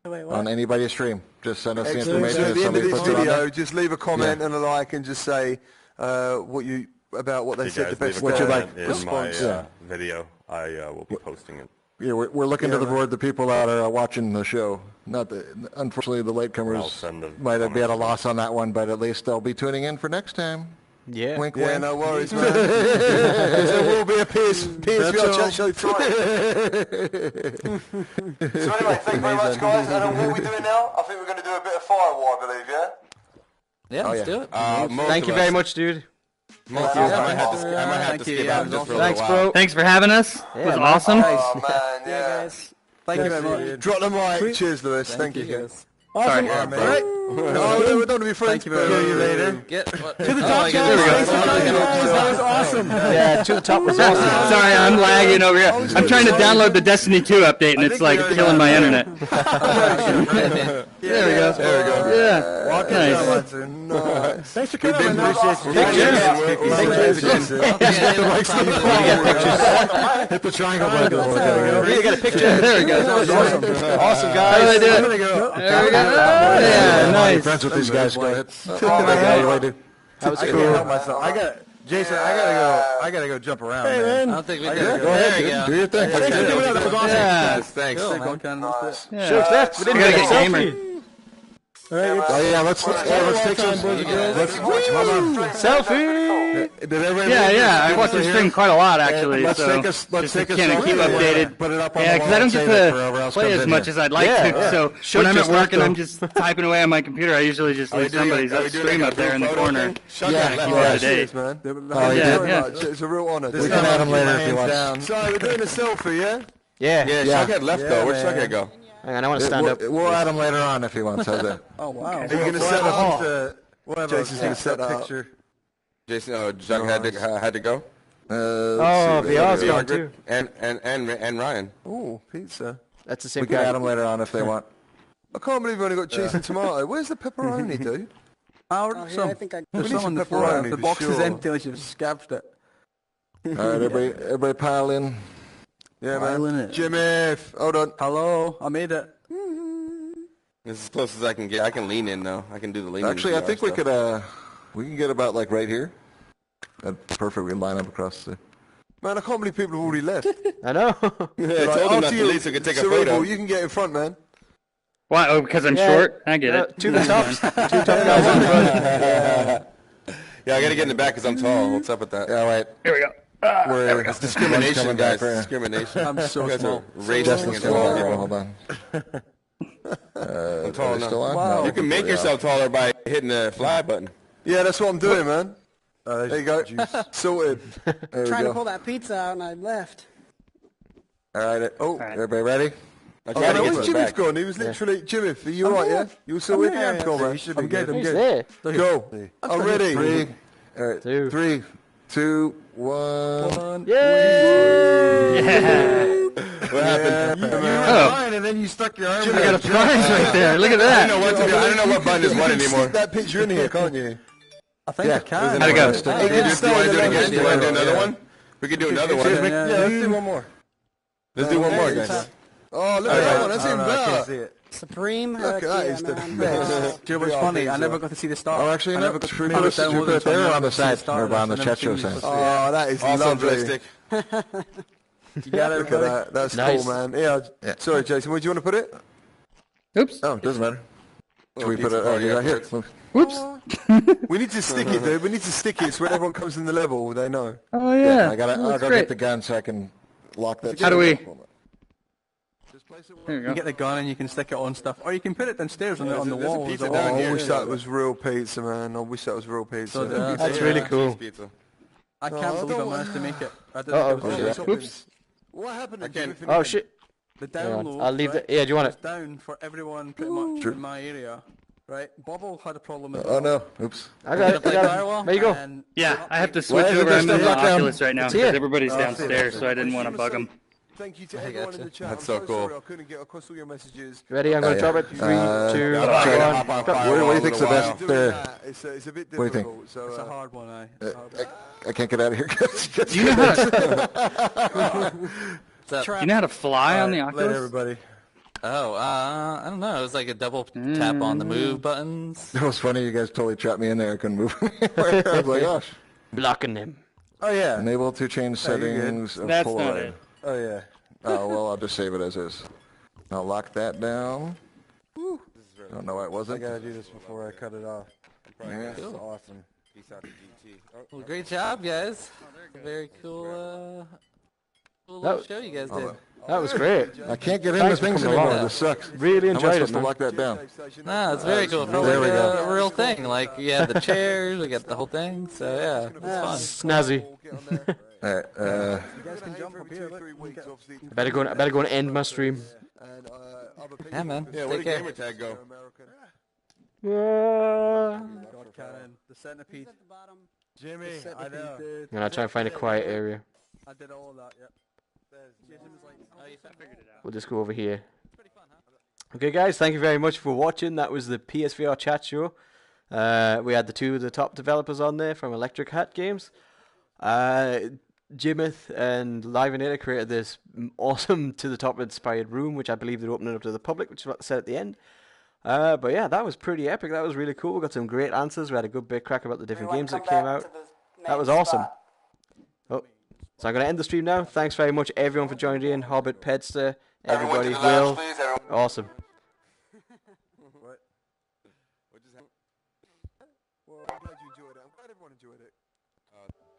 Wait, what? on anybody's stream. Just send us the Excellent. information So at if the end of somebody this puts it on video, there. just leave a comment and a like, and just say about what they Hey said. guys, The best leave a What you comment like. in my Response. video. I will be posting it. Yeah, we're looking to the board the people that are watching the show. Not the, unfortunately, the I'll latecomers send the might have been at a comments. loss on that one, but at least they'll be tuning in for next time. Yeah. Wink, Yeah, wink. no worries, man. There will be a PSVR chat show. So anyway, thank you very much, guys. And what are we doing now? I think we're going to do a bit of firewall, I believe, yeah? Yeah, let's do it. Thank you very much, dude. I might have to skip out just for a Thanks, little while. bro. Thanks for having us. It was man. awesome. Oh, man, Yeah, yeah. guys. Thank you very much. Drop the mic. Cheers, Lewis. Thank you. guys. Awesome. All right, mate. No, we don't want to be friends. Thank you very much. See you later. Get what? To the oh, top, I guys. gotta- Thanks for coming, guys. That was awesome. Yeah, To The Top was awesome. Sorry, I'm lagging over here. I'm trying to download the Destiny 2 update, and it's like killing my internet. There we go. There we go. Yeah. Walk Nice. in, Watson. Nice. Thanks for coming. man. Hit the triangle button. You got a picture. There we go. Awesome, How do I guys. do it? There we go. Yeah, nice. Friends with these guys. Go ahead. That was I cool. can't help myself. Jason, I gotta go jump around, man. I don't think we did. Go There ahead, we go. Do your thing. Thanks for doing that. That was awesome. Yeah. Thanks. Yeah. Shoot left. We didn't Gotta get a get gamer. selfie. Oh yeah, let's take some. Selfie. Did everybody Yeah, I watch your stream quite a lot actually. Let's so let's take a kind of keep updated. Put it up on Yeah, the because wall I don't and get save it for whoever to else play comes as in much here. as I'd like to. So Should when I'm at just work left and I'm though. just typing away on my computer, I usually just leave somebody's stream up there in the corner. Yeah, Keep yeah. up to date. Cheers, man. Oh, Thank you yeah, very yeah. much. It's a real honour. We can add him later if he wants. Down. So we're doing a selfie, yeah? Yeah. Yeah, Shughead left though. Where'd Shughead go? Hang on, I want to stand up. We'll add him later on if he wants. How's that? Oh, wow. Are you going to set up? We'll have Jason's gonna a set that up. picture. Jason, Jughead had to go. Oh, VR's gone too. And Ryan. Oh, pizza. That's the same We can guy. add him later on if they want. I can't believe we only got cheese and tomato. Where's the pepperoni, dude? I Oh, ordered here, some. I think I... There's We some need on the some floor. pepperoni The for box is sure. empty unless you've scavenged it. All right, everybody pile in. Yeah, Piling man. it. Jimmy, hold on. Hello, I made it. This is as close as I can get. I can lean in though. I can do the lean. Actually, I think we could. We can get about like right here. That's perfect. We line up across the. Man, I can't believe people have already left. I know. Yeah, I told him that the least we could take a photo. You can get in front, man. Why? Oh, because I'm short? I get it. To the tops. Two top guys on the front. Yeah, I gotta get in the back because I'm tall. What's up with that? Yeah, right. Here we go. We're It's discrimination, coming guys. back for- Discrimination. I'm so You guys small. are racist Justin's against still all on. people. Hold on. I'm tall Are they still enough. on? No, You can make yourself taller by hitting the fly button. Yeah, that's what I'm doing, man. There you go. Sorted. There we Trying to go. pull that pizza out and I left. All right. Oh, right. everybody ready? I Oh, tried to no, get where's to the Jimmy's back. gone? He was literally... Jimmy, are you alright, yeah? You sorted? Yeah, Go, man. he should be I'm good, I'm He's good. there. Go. I'm ready. Three. All right. Two. 3, 2, 1. Yay! Yeah. What happened? You were Oh. fine, and then you stuck your arm Jimmy out. got a prize right there. Look at I don't know that. what to do. I don't know what button is what You can anymore. stick that picture in here, can't you? I think I can. How'd it go? Do you want to do it again? Do you want to do another one? We could do another one. Yeah, let's do one more. Let's do one more, guys. Oh, look at that one. That's I even don't know, I can't see better. it. Supreme? Look Heck at that. yeah, It's the man. best. Do you know what's funny? I never got to see the start. Oh, actually, I no. never got to Should we put put it down it loaded, so I there never on the got to see side start or of it, on the so I never chat show seen side? it. Oh, that is Also lovely. joystick. You got it, Look at that. That's Nice. cool, man. Yeah. Sorry, Jason. Where do you want to put it? Oops. Oh, it doesn't matter. Should we put pizza it? Oh, party, you got yeah. here. Whoops. We need to stick it, dude. We need to stick it so when everyone comes in the level, they know. Oh, yeah. I gotta. Oh, I'll that's go great. get the gun so I can lock that. How do we- You There you go. get the gun and you can stick it on stuff, or you can put it downstairs on the there's a wall. pizza There's a down wall. here. I wish that was real pizza, man. I wish that was real pizza. So the- That's really cool. Pizza. I can't I believe I don't managed to make it. I didn't Uh-oh. think it was Yeah. Oops. What happened? I can't- Oh shit. The Hang on. download. I'll leave right, the. Yeah, do you want was it? down for everyone pretty much in my area. Right? Bobble had a problem as well. Oh no! Oops. I got it. I got Firewall, it. There you go. and- Yeah, I have to switch is it over. just I'm in a the lockdown? Oculus right now It's because here. everybody's Oh, downstairs, so I didn't want to bug them. Thank you to everyone in the chat. That's I'm so cool. sorry I couldn't get across all your messages. Ready? I'm gonna yeah. drop it. 3, 2, I'll try to hop 1. on Drop. What do you Firewall think's in the a while. best? Doing that, it's a bit What do you think? difficult. So, It's a hard one, aye. I can't get out of here. Do you know how to, do you know how to fly on the Later, Oculus? everybody. Oh, I don't know. It was like a double tap on the move buttons. That was funny. You guys totally trapped me in there. I couldn't move. I was like, gosh. Blocking him. Oh, yeah. Unable to change you're good. settings of That's not Polaroid. it. Oh, yeah. Oh well, I'll just save it as is. I'll lock that down. Don't know why it I wasn't. gotta do this before I cut it off. Yeah. This is awesome. Peace out to GT. Well, great job, guys. Very cool, cool That- little show you guys did. That was great. I can't get Thanks into for things coming anymore. along. This sucks. Really How am I enjoyed supposed it, to man. lock that down? No, it's very cool. It felt There like we go. a real thing. Like, you had the chairs, we got the whole thing. So, yeah, it's fun. Snazzy. All right. You guys can jump up here. Look. I better go and end my stream. Yeah, man. Yeah, where Take did care. gamer tag go? God, Karen, the centipede. Jimmy, I know. Dude. I'm gonna try and find a quiet area. I did all of that, yep. Jason was like, We'll just go over here. Okay, guys, thank you very much for watching. That was the PSVR chat show. We had the two of the top developers on there from Electric Hat Games. Jimith and Liveinator created this awesome to the top inspired room, which I believe they're opening up to the public, which is what they said at the end. But yeah, that was pretty epic. That was really cool. We got some great answers. We had a good bit crack about the different games that came out. That was awesome. Oh, so I'm going to end the stream now. Thanks very much, everyone, for joining in. Hobbit, Pedster, everybody, Will. Awesome. Well, I'm glad you enjoyed it. I'm glad everyone enjoyed it. Uh,